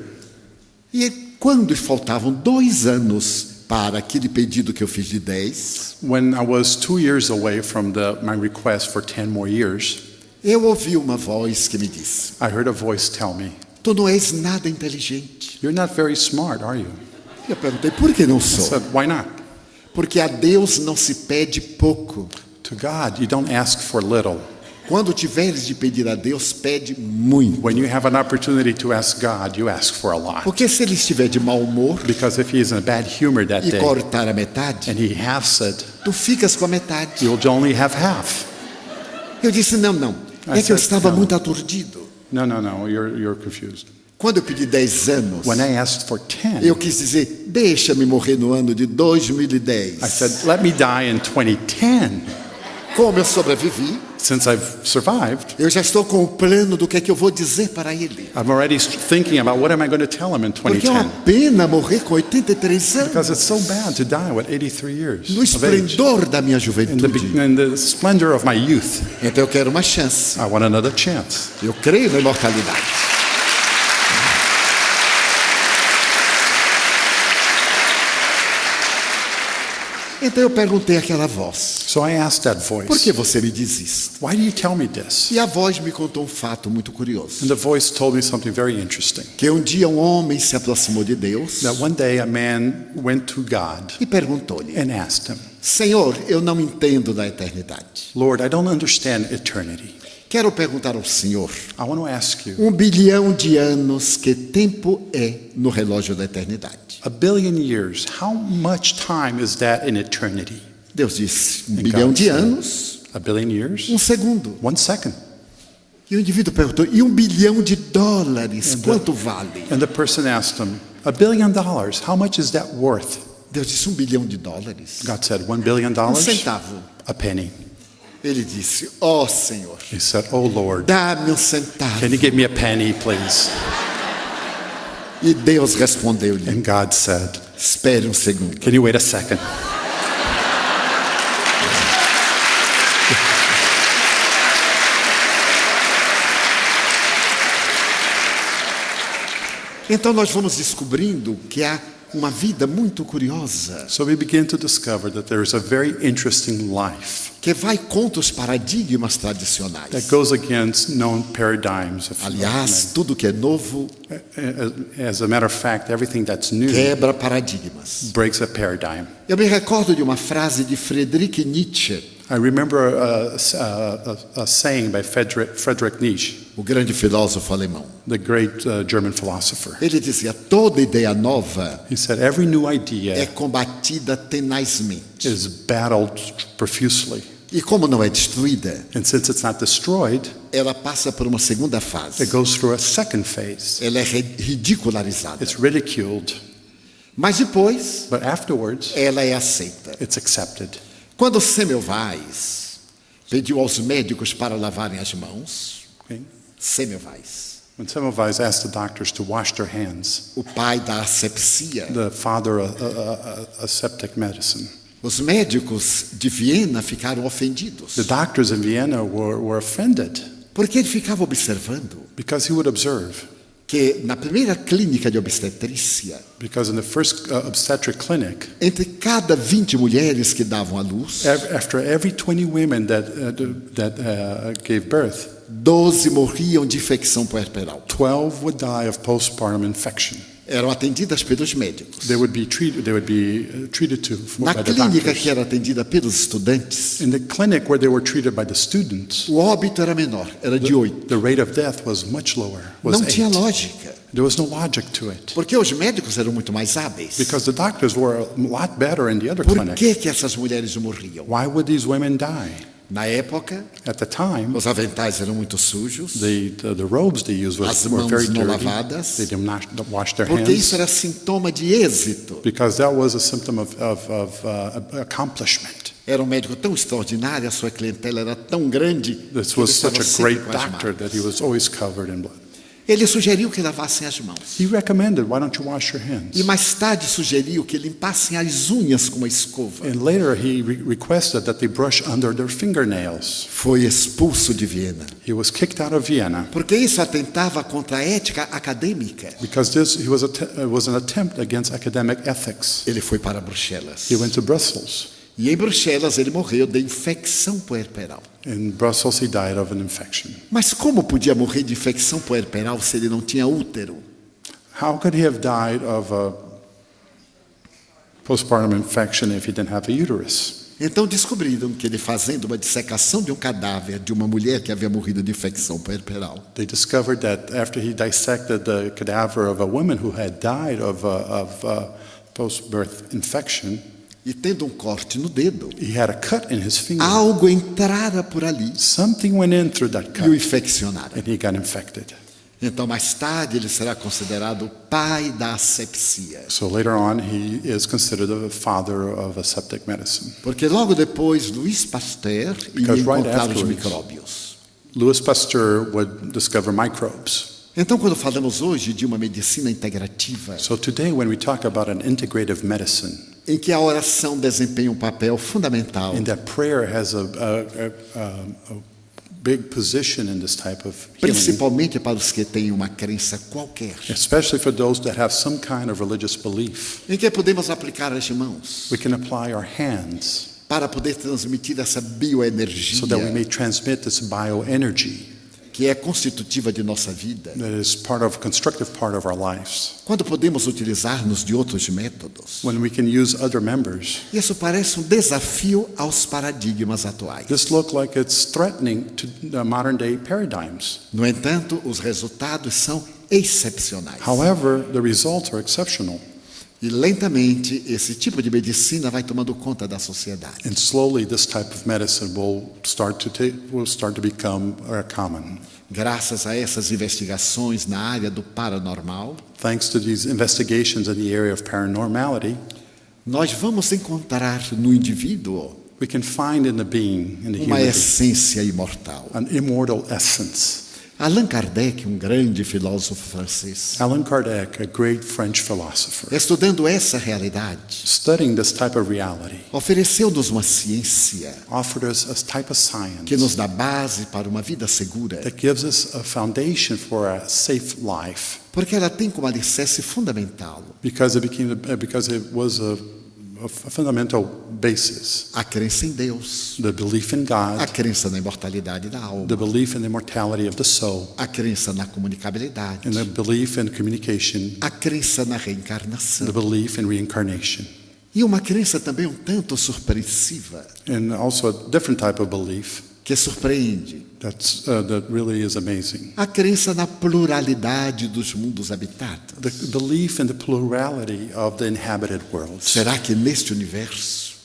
e quando faltavam 2 anos para aquele pedido que eu fiz de 10, when I was 2 years away from my request for 10 more years, eu ouvi uma voz que me disse: I heard a voice tell me, tu não és nada inteligente. "You're not very smart, are you?" Eu perguntei: por que não I sou? said, "Why not?" Porque a Deus não se pede pouco. To God, you don't ask for little. Quando tiveres de pedir a Deus, pede muito. When you have an opportunity to ask God, you ask for a lot. Porque se ele estiver de mau humor Because if he's in a bad humor that e day, cortar a metade, and he halves it, tu ficas com a metade. you'll only have half. Eu disse: não. É que eu estava muito aturdido. No, you're confused. Quando eu pedi 10 anos, When I asked for 10, eu quis dizer: deixa-me morrer no ano de 2010. I said, let me die in 2010. Como eu sobrevivi, Since I've survived, eu já estou com o plano do que é que eu vou dizer para ele. I'm already thinking about what am I going to tell him in Porque é uma 2010. pena morrer com 83 anos, Because it's so bad to die with 83 years no of age. esplendor da minha juventude. In the splendor of my youth, Então eu quero uma chance. I want another chance. Eu creio na imortalidade. Então eu perguntei àquela voz: So I asked that por voice, que você me diz isto? why do you tell me this? E a voz me contou um fato muito curioso. And the voice told me something very interesting. Que um dia um homem se aproximou de Deus That one day a man went to God e perguntou-lhe: and asked him, Senhor, eu não entendo da eternidade. Lord, I don't understand eternity. Quero perguntar ao Senhor: I want to ask you, 1 bilhão de anos, que tempo é no relógio da eternidade? a billion years, how much time is that in eternity? Deus disse: 1 And bilhão God de said, anos, a billion years? 1 segundo. 1 second. E o indivíduo perguntou: e 1 bilhão de dólares, quanto vale? And the person asked him, $1 billion, how much is that worth? Deus disse: 1 bilhão de dólares? God said, $1 billion? Centavo. A penny. Ele disse: ó Senhor, He said, oh Lord, dá-me centavo. can you give me a penny, please? E Deus respondeu-lhe: And God said, espere segundo. can you wait a second? Então nós vamos descobrindo que há uma vida muito curiosa, So we begin to discover that there is a very interesting life que vai contra os paradigmas tradicionais. that goes against known paradigms. Aliás, tudo que é novo As a matter of fact, everything that's new quebra paradigmas. breaks a paradigm. Eu me recordo de uma frase de Friedrich Nietzsche, I remember a saying by Friedrich Nietzsche, o grande filósofo alemão. the great German philosopher. Ele dizia: toda ideia nova He said, every new é idea combatida tenazmente. is battled profusely. E como não é destruída, And since it's not destroyed, ela passa por uma segunda fase. it goes through a second phase. Ela é ridicularizada. It's ridiculed, Mas depois, but afterwards, ela é aceita. it's accepted. Quando Semmelweis pediu aos médicos para lavarem as mãos, Okay? Semmelweis, When Semmelweis asked the doctors to wash their hands, o pai da asepsia, the father of aseptic medicine, os médicos de Viena ficaram ofendidos, the doctors in Vienna were offended porque ele ficava observando because he would observe, que na primeira clínica de obstetrícia, because in the first obstetric clinic, entre cada 20 mulheres que davam à luz, after every 20 women that gave birth, 12 morriam de infecção puerperal. 12 would die of postpartum infection. Eram atendidas pelos médicos. They would be treated Na by the clínica doctors. que era atendida pelos estudantes, In the clinic where they were treated by the students, o óbito era menor, era de 8. the rate of death was much lower, was Não tinha 8. lógica, There was no logic to it. porque os médicos eram muito mais hábeis. Because the doctors were a lot better in the other Por clinic. que essas mulheres morriam? Why would these women die? Na época, At the time, os aventais eram muito sujos, the robes they used as were mãos very não dirty. lavadas, They did not wash their porque isso hands era sintoma de êxito. because that was a symptom of accomplishment. Era um médico tão extraordinário, a sua clientela era tão grande, This que ele was such estava a sempre great com as doctor that he marcas. was always covered in blood. Ele sugeriu que lavassem as mãos. He recommended, why don't you wash your hands? E mais tarde sugeriu que limpassem as unhas com uma escova. And later he requested that they brush under their fingernails. Foi expulso de Viena, He was kicked out of Vienna porque isso atentava contra a ética acadêmica. because it was an attempt against academic ethics. Ele foi para Bruxelas. He went to Brussels. E em Bruxelas ele morreu de infecção puerperal. In Brussels he died of an infection. Mas como podia morrer de infecção puerperal se ele não tinha útero? How could he have died of a postpartum infection if he didn't have a uterus? Então descobriram que ele, fazendo uma dissecação de um cadáver de uma mulher que havia morrido de infecção puerperal, They discovered that after he dissected the cadaver of a woman who had died of post-birth infection, e tendo um corte no dedo, he had a cut in his finger. algo entrara por ali Something went in through that e o cut infeccionara. and he got infected. Então mais tarde ele será considerado o pai da asepsia. So later on he is considered the father of aseptic medicine. Porque logo depois Louis Pasteur ia Because right encontrar os afterwards- micróbios. Louis Pasteur would discover microbes. Então quando falamos hoje de uma medicina integrativa, So today when we talk about an integrative medicine, em que a oração desempenha um papel fundamental, in that prayer has a big position in this type of healing, principalmente para os que têm uma crença qualquer, especially for those that have some kind of religious belief, em que podemos aplicar as mãos we can apply our hands para poder transmitir essa bioenergia so that we may transmit this bioenergy que é constitutiva de nossa vida. that is constructive part of our lives. Quando podemos utilizar-nos de outros métodos, When we can use other members, isso parece um desafio aos paradigmas atuais. this looks like it's threatening to the modern day paradigms. No entanto, os resultados são excepcionais. However, the results are exceptional. E lentamente esse tipo de medicina vai tomando conta da sociedade. And slowly, this type of medicine will start to become common. Graças a essas investigações na área do paranormal, Thanks to these investigations in the area of paranormality, nós vamos encontrar no indivíduo we can find in the being, in the uma human being, essência imortal. an immortal essence. Allan Kardec, um grande filósofo francês, Allan Kardec, a great French philosopher, estudando essa realidade, studying this type of reality, ofereceu-nos uma ciência offered us a type of science que nos dá base para uma vida segura, that gives us a foundation for a safe life, porque ela tem como alicerce fundamental because it was a fundamental basis. a crença em Deus, The belief in a God, crença na imortalidade da alma, the belief in the immortality of the soul, a crença na comunicabilidade, and the belief in communication, a crença na the reencarnação. belief in reincarnation, E uma crença também um tanto surpreensiva, and also a different type of belief que surpreende. that really is amazing. A crença na pluralidade dos mundos habitados. The belief in the plurality of the inhabited worlds. Será que neste universo,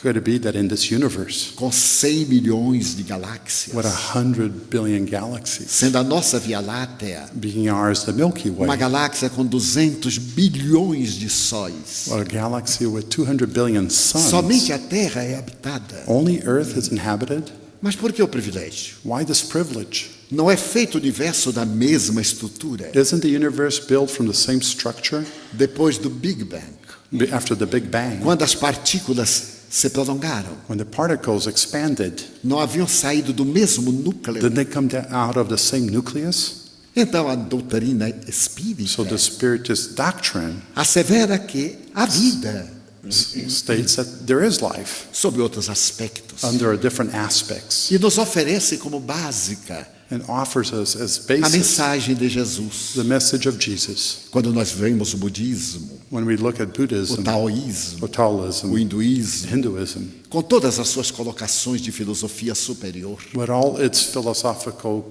Could it be that in this universe, com 100 milhões de galáxias, with 100 billion galaxies, sendo a nossa Via Láctea being ours the Milky Way, uma galáxia com 200 bilhões de sóis, a galaxy with 200 billion suns, somente a Terra é habitada? only Earth is inhabited? Mas por que o privilégio? Why this privilege? Não é feito o universo da mesma estrutura? Isn't the universe built from the same structure Depois do Big Bang, after the Big Bang? quando as partículas se prolongaram, When the particles expanded, não haviam saído do mesmo núcleo? didn't they come out of the same nucleus? Então a doutrina espírita So the Spiritist doctrine assevera que a vida, states that there is life sob outros aspectos, under different aspects e nos oferece como básica and offers us as a basis mensagem de Jesus. the message of Jesus. Quando nós vemos o budismo, When we look at o Buddhism, taoísmo, or Taoism, o hinduísmo, Hinduism, com todas as suas colocações de filosofia superior, with all its philosophical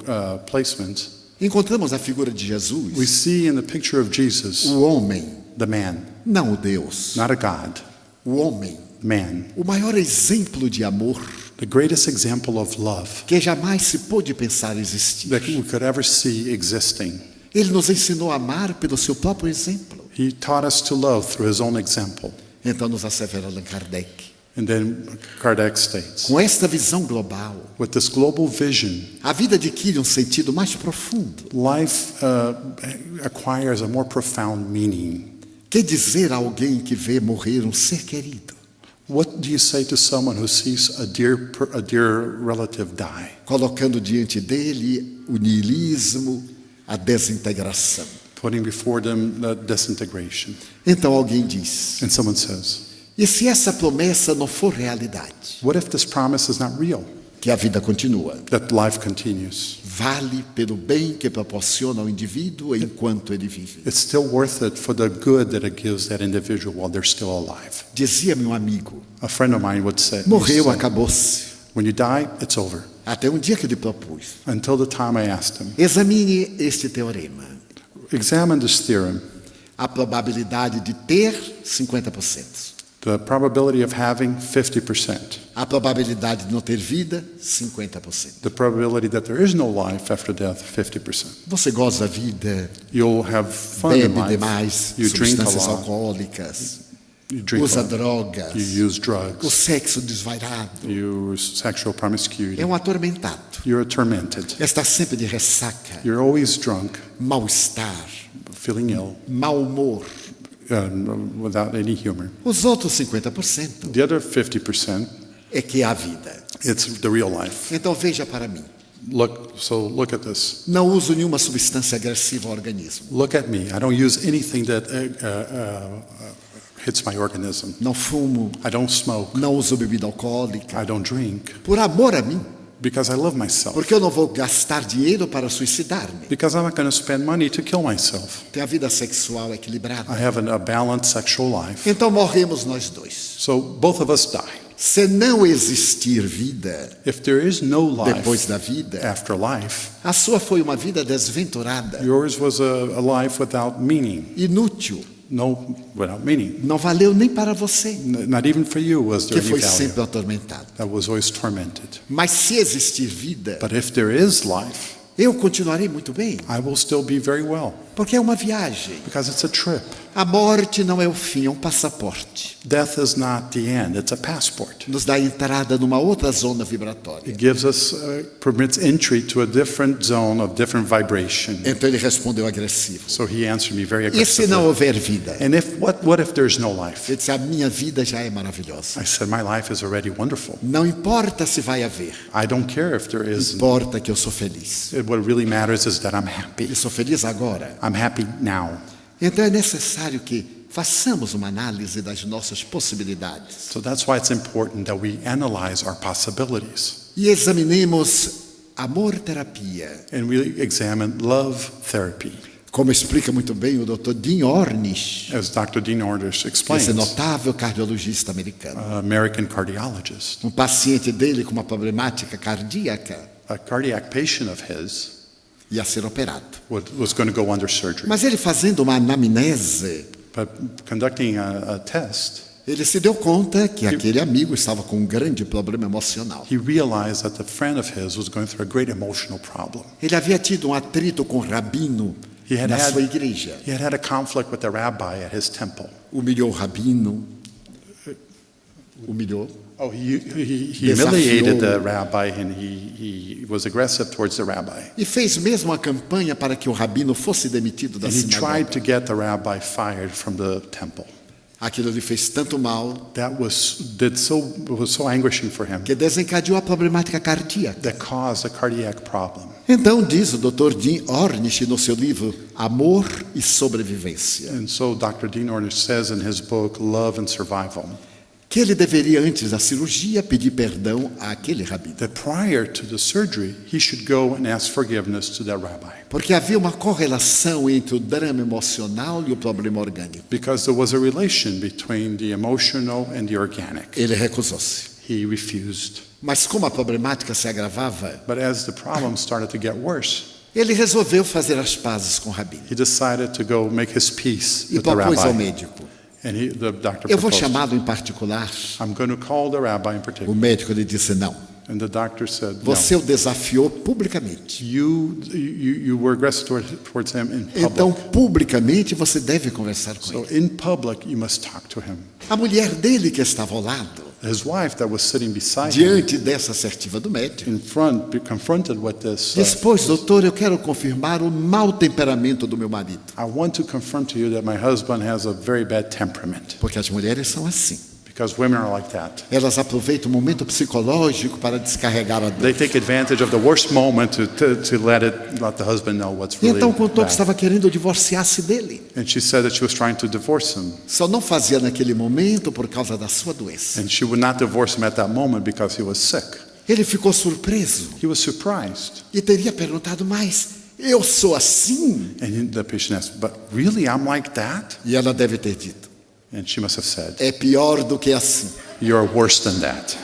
placements, encontramos a figura de we Jesus, see in the picture of Jesus o homem, the man, não o Deus, not a God, o homem, man, o maior exemplo de amor the greatest example of love que jamais se pôde pensar existir. that we could ever see existing. Ele nos ensinou a amar pelo seu próprio exemplo. He taught us to love through his own example. Então nos assevera Allan Kardec. And then Kardec states, Com esta visão global, with this global vision, a vida adquire um sentido mais profundo. life acquires a more profound meaning. Que dizer a alguém que vê morrer um ser querido, What do you say to someone who sees a dear relative die? colocando diante dele o niilismo, a desintegração? Putting before them the disintegration. Então alguém diz: And someone says, e se essa promessa não for realidade? what if this promise is not real? Que a vida continua. That life continues. Vale pelo bem que proporciona ao indivíduo enquanto ele vive. It's still worth it for the good that it gives that individual while they're still alive. Dizia-me um amigo: A friend of mine would say, morreu, acabou-se. when you die, it's over. Até um dia que lhe propus: Until the time I asked him, examine este teorema. examine this theorem. A probabilidade de ter, 50%. The probability of having, 50%. A probabilidade de não ter vida, 50%. The probability that there is no life after death, 50%. Você goza a vida, You'll have fun in bebe life. demais, You drink a substâncias lot. alcoólicas, You drink a usa lot. drogas, You use o drugs. sexo desvairado. You use sexual promiscuity. É um atormentado. You're tormented. Está sempre de ressaca, You're always drunk, mal-estar, feeling ill, mau humor. without any humor. Os outros 50% The other 50%, é que é a vida. it's the real life. Então veja para mim. Look at this. Não uso nenhuma substância agressiva ao organismo. Look at me. I don't use anything that hits my organism. Não fumo, I don't smoke. não uso bebida alcoólica. I don't drink. Por amor a mim. Because I love myself. Porque eu não vou gastar dinheiro para suicidar-me. Because I'm not going to spend money to kill myself. Tenho a vida sexual equilibrada. I have a balanced sexual life. Então morremos nós dois. So both of us die. Se não existir vida If there is no depois life da vida, after life, a sua foi uma vida desventurada, yours was a life without meaning. inútil. Without meaning. Não valeu nem para você, Not even for you was there que any foi value. sempre atormentado. That was always tormented. Mas se existir vida, But if there is life, eu continuarei muito bem, I will still be very well. porque é uma viagem. Because it's a trip. A morte não é o fim, é um passaporte. Death is not the end, it's a passport. Nos dá entrada numa outra zona vibratória. It gives us, permits entry to a different zone of different vibration. Então ele respondeu agressivo. So he answered me very E se não aggressively. houver vida? And what if there's no life? Ele disse: a minha vida já é maravilhosa. I said, my life is already wonderful. Não importa se vai haver, I don't care if there isn't. importa que eu sou feliz. What really matters is that I'm happy. Eu sou feliz agora. I'm happy now. Então é necessário que façamos uma análise das nossas possibilidades So that's why it's important that we analyze our possibilities. e examinemos amor-terapia, And we examine love therapy. como explica muito bem o Dr. Dean Ornish, As Dr. Dean Ornish explains, esse notável cardiologista americano. American cardiologist, Um paciente dele com uma problemática cardíaca a cardiac patient of his ia ser operado. was going to go under surgery. Mas ele fazendo uma anamnese, But conducting a test, ele se deu conta que aquele amigo estava com um grande problema emocional. he realized that the friend of his was going through a great emotional problem. Ele havia tido um atrito com o rabino He had na had- sua igreja. He had a conflict with the rabbi at his temple. Humilhou o rabino. Humilhou. Oh, he Desafiou. humiliated the rabbi and he was aggressive towards the rabbi. E fez mesmo uma campanha para que o rabino fosse demitido da And he tried to sinagoga. get the rabbi fired from the temple. Aquilo lhe fez tanto mal That was so anguishing for him que desencadeou a problemática cardíaca. that caused a cardiac problem. Então diz o Dr. Dean Ornish no seu livro Amor e Sobrevivência, And so Dr. Dean Ornish says in his book, Love and Survival, que ele deveria, antes da cirurgia, pedir perdão àquele rabino. that prior to the surgery, he should go and ask forgiveness to that rabbi. Porque havia uma correlação entre o drama emocional e o problema orgânico. Because there was a relation between the emotional and the organic. Ele recusou-se. He refused. Mas como a problemática se agravava, But as the problem started to get worse, ele resolveu fazer as pazes com o rabino he decided to go make his peace e with the propôs ao rabbi. médico: And the doctor eu vou proposed, chamá-lo em particular. I'm going to call the rabbi in O particular. médico lhe disse: não, And the doctor said, no. você o desafiou publicamente. You were aggressive towards him in public. Então, publicamente, você deve conversar com So ele. in public, you must talk to him. A mulher dele, que estava ao lado, His wife that was sitting beside him diante dessa assertiva do médico, in front, confronted with this. diz: doutor, eu quero confirmar o mau temperamento do meu marido. I want to confirm to you that my husband has a very bad temperament. Porque as mulheres são assim. Because women are like that. Elas aproveitam o momento psicológico para descarregar a They dor. take advantage of the worst moment to let the husband know what's E really então contou que bad. estava querendo divorciar-se dele. And she said that she was trying to divorce him. Só não fazia naquele momento por causa da sua doença. And she would not divorce him at that moment because he was sick. Ele ficou surpreso He was surprised. e teria perguntado: mas eu sou assim? And the patient asked, but really I'm like that? E ela deve ter dito: And she must have said, é pior do que assim. you're worse than that.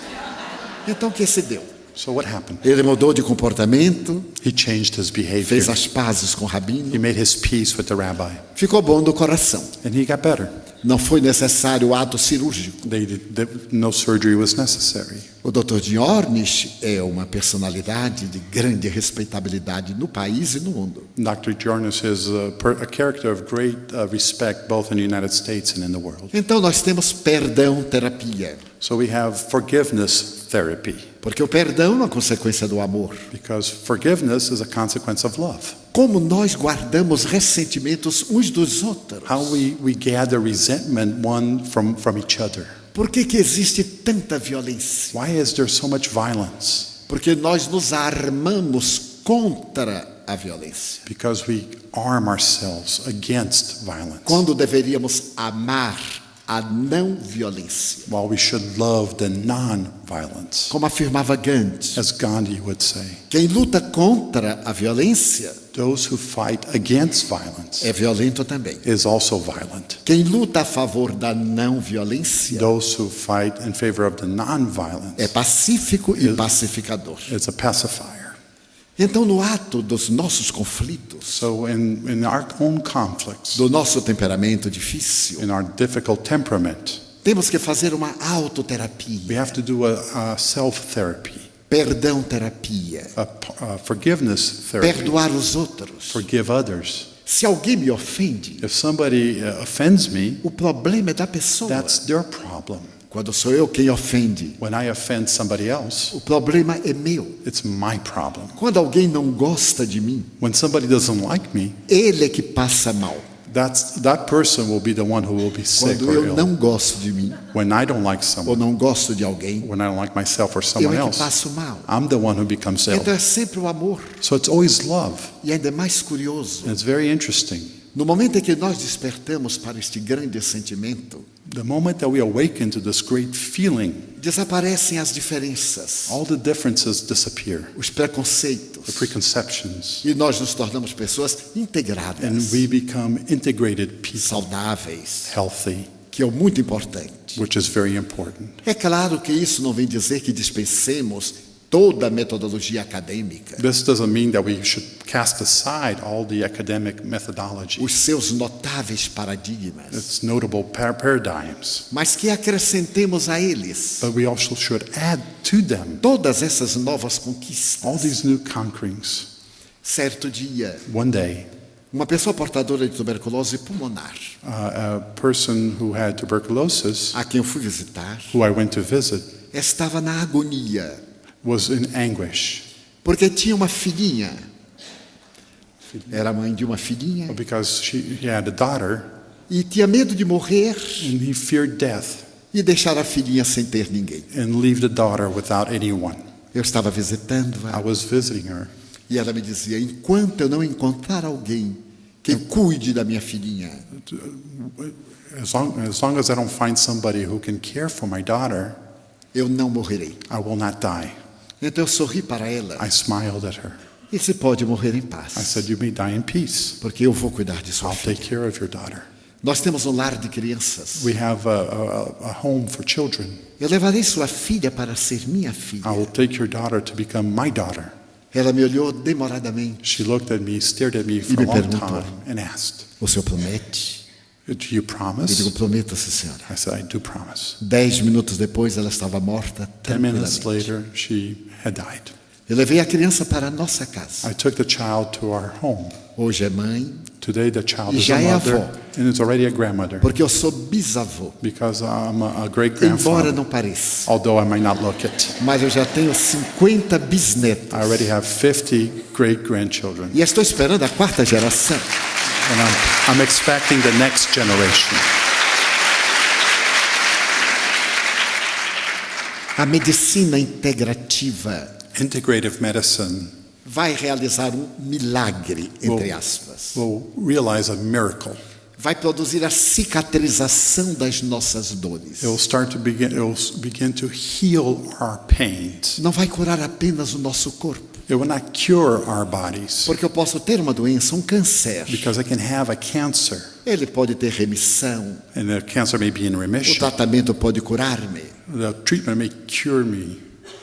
Então o que se deu? So what happened? Ele mudou de comportamento, He changed his behavior. fez as pazes com o rabino, He made his peace with the rabbi. ficou bom do coração. And he got better. Não foi necessário o ato cirúrgico. No surgery was necessary. O Dr. Diornish é uma personalidade de grande respeitabilidade no país e no mundo. Dr. Jonas is a character of great respect both in the United States and in the world. Então nós temos perdão terapia, So we have forgiveness therapy, porque o perdão é uma consequência do amor. because forgiveness is a consequence of love. Como nós guardamos ressentimentos uns dos outros? How we gather resentment one from each other. Por que existe tanta violência? Why is there so much violence? Porque nós nos armamos contra a violência, Because we arm ourselves against violence, quando deveríamos amar a não violência. while we should love the non-violence. Como afirmava Gandhi, As Gandhi would say, quem luta contra a violência those who fight against violence é violento também. is also violent. Quem luta a favor da não violência Those who fight in favor of the non-violence é pacífico e pacificador. is a pacifier. Então, no ato dos nossos conflitos, So in our own conflicts, do nosso temperamento difícil, in our difficult temperament, temos que fazer uma autoterapia, we have to do a self-therapy, perdão terapia, a forgiveness therapy, perdoar os outros. forgive others. Se alguém me ofende, If somebody offends me, o problema é da pessoa. that's their problem. Quando sou eu quem ofende, When I offend somebody else, o problema é meu. it's my problem. Quando alguém não gosta de mim, When somebody doesn't like me, ele é que passa mal. that person will be the one who will be sick Quando or eu ill. não gosto de mim, When I don't like ou someone, não gosto de alguém, when I don't like myself or eu someone é que else, passo mal. I'm the one who becomes ill. Então é sempre o amor. So it's always love. E ainda é mais curioso, And it's very interesting. no momento em que nós despertamos para este grande sentimento, The moment that we awaken to this great feeling, desaparecem as diferenças, all the differences disappear, os the preconceitos, preconceptions, e nós nos tornamos pessoas integradas, and we become integrated people, saudáveis, healthy, que é muito importante. which is very important. É claro que isso não vem dizer que dispensemos toda a metodologia acadêmica, This doesn't mean that we should cast aside all the academic methodology, os seus notáveis paradigmas, its notable paradigms, mas que acrescentemos a eles but we also should add to them todas essas novas conquistas. all these new conquerings. Certo dia, One day, uma pessoa portadora de tuberculose pulmonar, a person who had tuberculosis, a quem eu fui visitar, who I went to visit, estava na agonia, was in anguish porque tinha uma filhinha. Era mãe de uma filhinha because he had a daughter, e tinha medo de morrer and he feared death e deixar a filhinha sem ter ninguém. and leave the daughter without anyone. Eu estava I visitando-a was visiting her, e ela me dizia: enquanto eu não encontrar alguém que cuide da minha filhinha, as long as I don't find somebody who can care for my daughter, eu não morrerei. I will not die. Então eu sorri para ela I smiled at her. e se pode morrer em I paz, said, you may die in peace. porque eu vou cuidar de sua I'll filha. take care of your daughter. Nós temos um lar de crianças. We have a home for children. Eu levarei sua filha para ser minha filha. I will take your daughter to become my daughter. Ela me olhou demoradamente. She looked at me, stared at me for me a long perguntou: time and asked, o senhor promete? do you Eu digo: promise? prometo-se, senhora. I said, I do promise. 10 minutos depois ela estava morta 10 minutes tranquilamente. later, she had died. Eu levei a criança para a nossa casa. I took the child to our home. Hoje é mãe, Today the child E is já a é mother avó. and is already a grandmother Porque eu sou bisavô, because I'm a great embora grandfather. não pareça. Although I might not look it, Mas eu já tenho 50 bisnetos. I already have 50 great grandchildren, E estou esperando a 4ª geração. and I'm expecting the next generation. A medicina integrativa Integrative medicine vai realizar um milagre, entre aspas. will realize a miracle. Vai produzir a cicatrização das nossas dores. It will begin to heal our pains. Não vai curar apenas o nosso corpo. It will not cure our bodies, Porque eu posso ter uma doença, um câncer. because I can have a cancer, Ele pode ter remissão. and the cancer may be in O remission. tratamento pode curar-me. The treatment may cure me,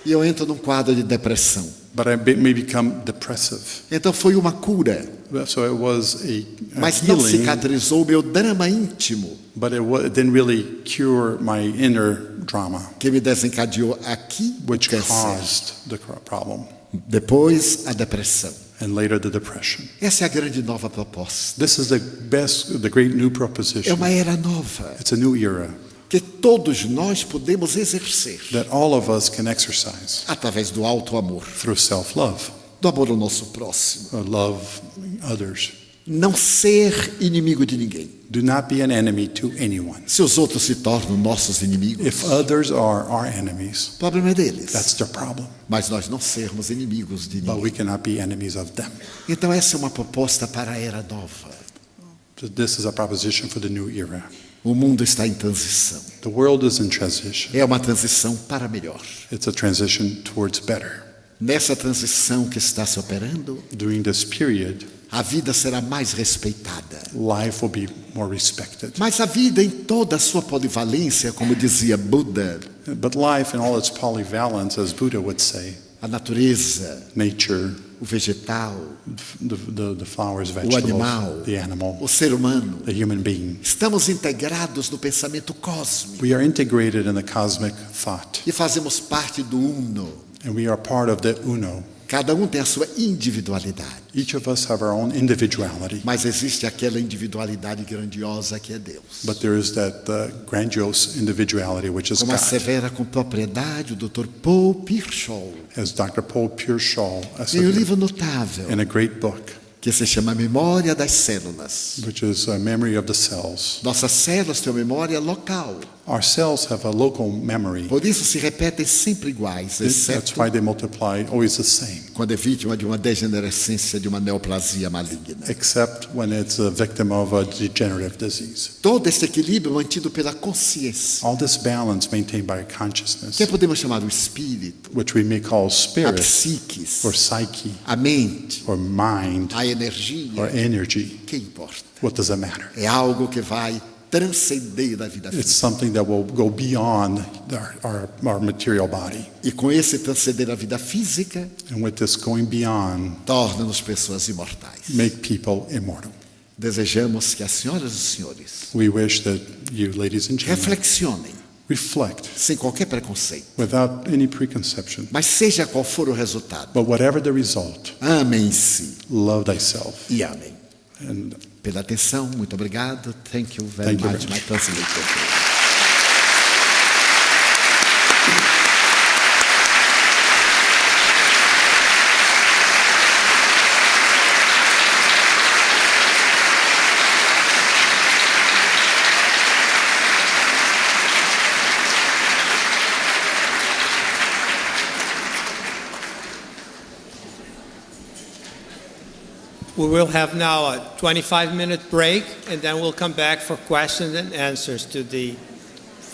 E eu entro num quadro de depressão. but I may become depressive. Então foi uma cura. So it was a Mas não healing, cicatrizou o meu drama íntimo, but it didn't really cure my inner drama, que me desencadeou aqui o which câncer. caused the problem, Depois a depressão. and later the depression. Essa é a grande nova proposta. This is the great new É proposition. uma era nova It's a new era que todos nós podemos exercer that all of us can exercise através do alto amor, through self-love, do amor ao nosso próximo. love others. Não ser inimigo de ninguém. Do not be an enemy to anyone. Se os outros se tornam nossos inimigos, If others are our enemies, o problema é deles. that's their problem. Mas nós não sermos inimigos de But ninguém. we cannot be enemies of them. Então essa é uma proposta para a era nova. This is a proposition for the new era. O mundo está em transição. The world is in transition. É uma transição para melhor. It's a transition towards better. Nessa transição que está se operando, During this period, a vida será mais respeitada. life will be more respected. Mas a vida em toda a sua polivalência, como dizia Buda, But life in all its polyvalence, as Buddha would say, a natureza, nature, o vegetal, the flowers, o vegetables, animal, the animal, o ser humano, the human being. estamos integrados no pensamento cósmico We are integrated in the cosmic thought, e fazemos parte do Uno. and we are part of the Uno. Cada um tem a sua individualidade, Each of us have our own individuality, mas existe aquela individualidade grandiosa que é Deus. but there is that grandiose individuality which is Como God. assevera com propriedade o Dr. Paul Pierschall, As Dr. Paul Pierschall, em um livro notável in a great book, que se chama Memória das Células. which is a memory of the cells. Nossas células têm uma memória local, Our cells have a local memory. por isso se repetem sempre iguais, That's exceto why they multiply always the same, quando é vítima de uma degenerescência, de uma neoplasia maligna. except when it's a victim of a degenerative disease. Todo esse equilíbrio mantido pela consciência, All this balance maintained by consciousness, que podemos chamar o espírito, which we may call a spirit, psiquis, or psyche, a mente, or mind, a energia. or energy. Que importa? What does it matter? É algo que vai transcender a vida It's física. something that will go beyond our material body. E com esse transcender a vida física, And with this going beyond, torna-nos pessoas imortais. make people immortal. Desejamos que as senhoras e os senhores We wish that you, ladies and gentlemen, reflexionem, reflect sem qualquer preconceito. without any preconception. Mas seja qual for o resultado, But whatever the result, amem-se love thyself. e amem. And Pela atenção, muito obrigado. Thank you very Thank you much, very my translator. We will have now a 25-minute break, and then we'll come back for questions and answers for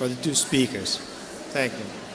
the two speakers. Thank you.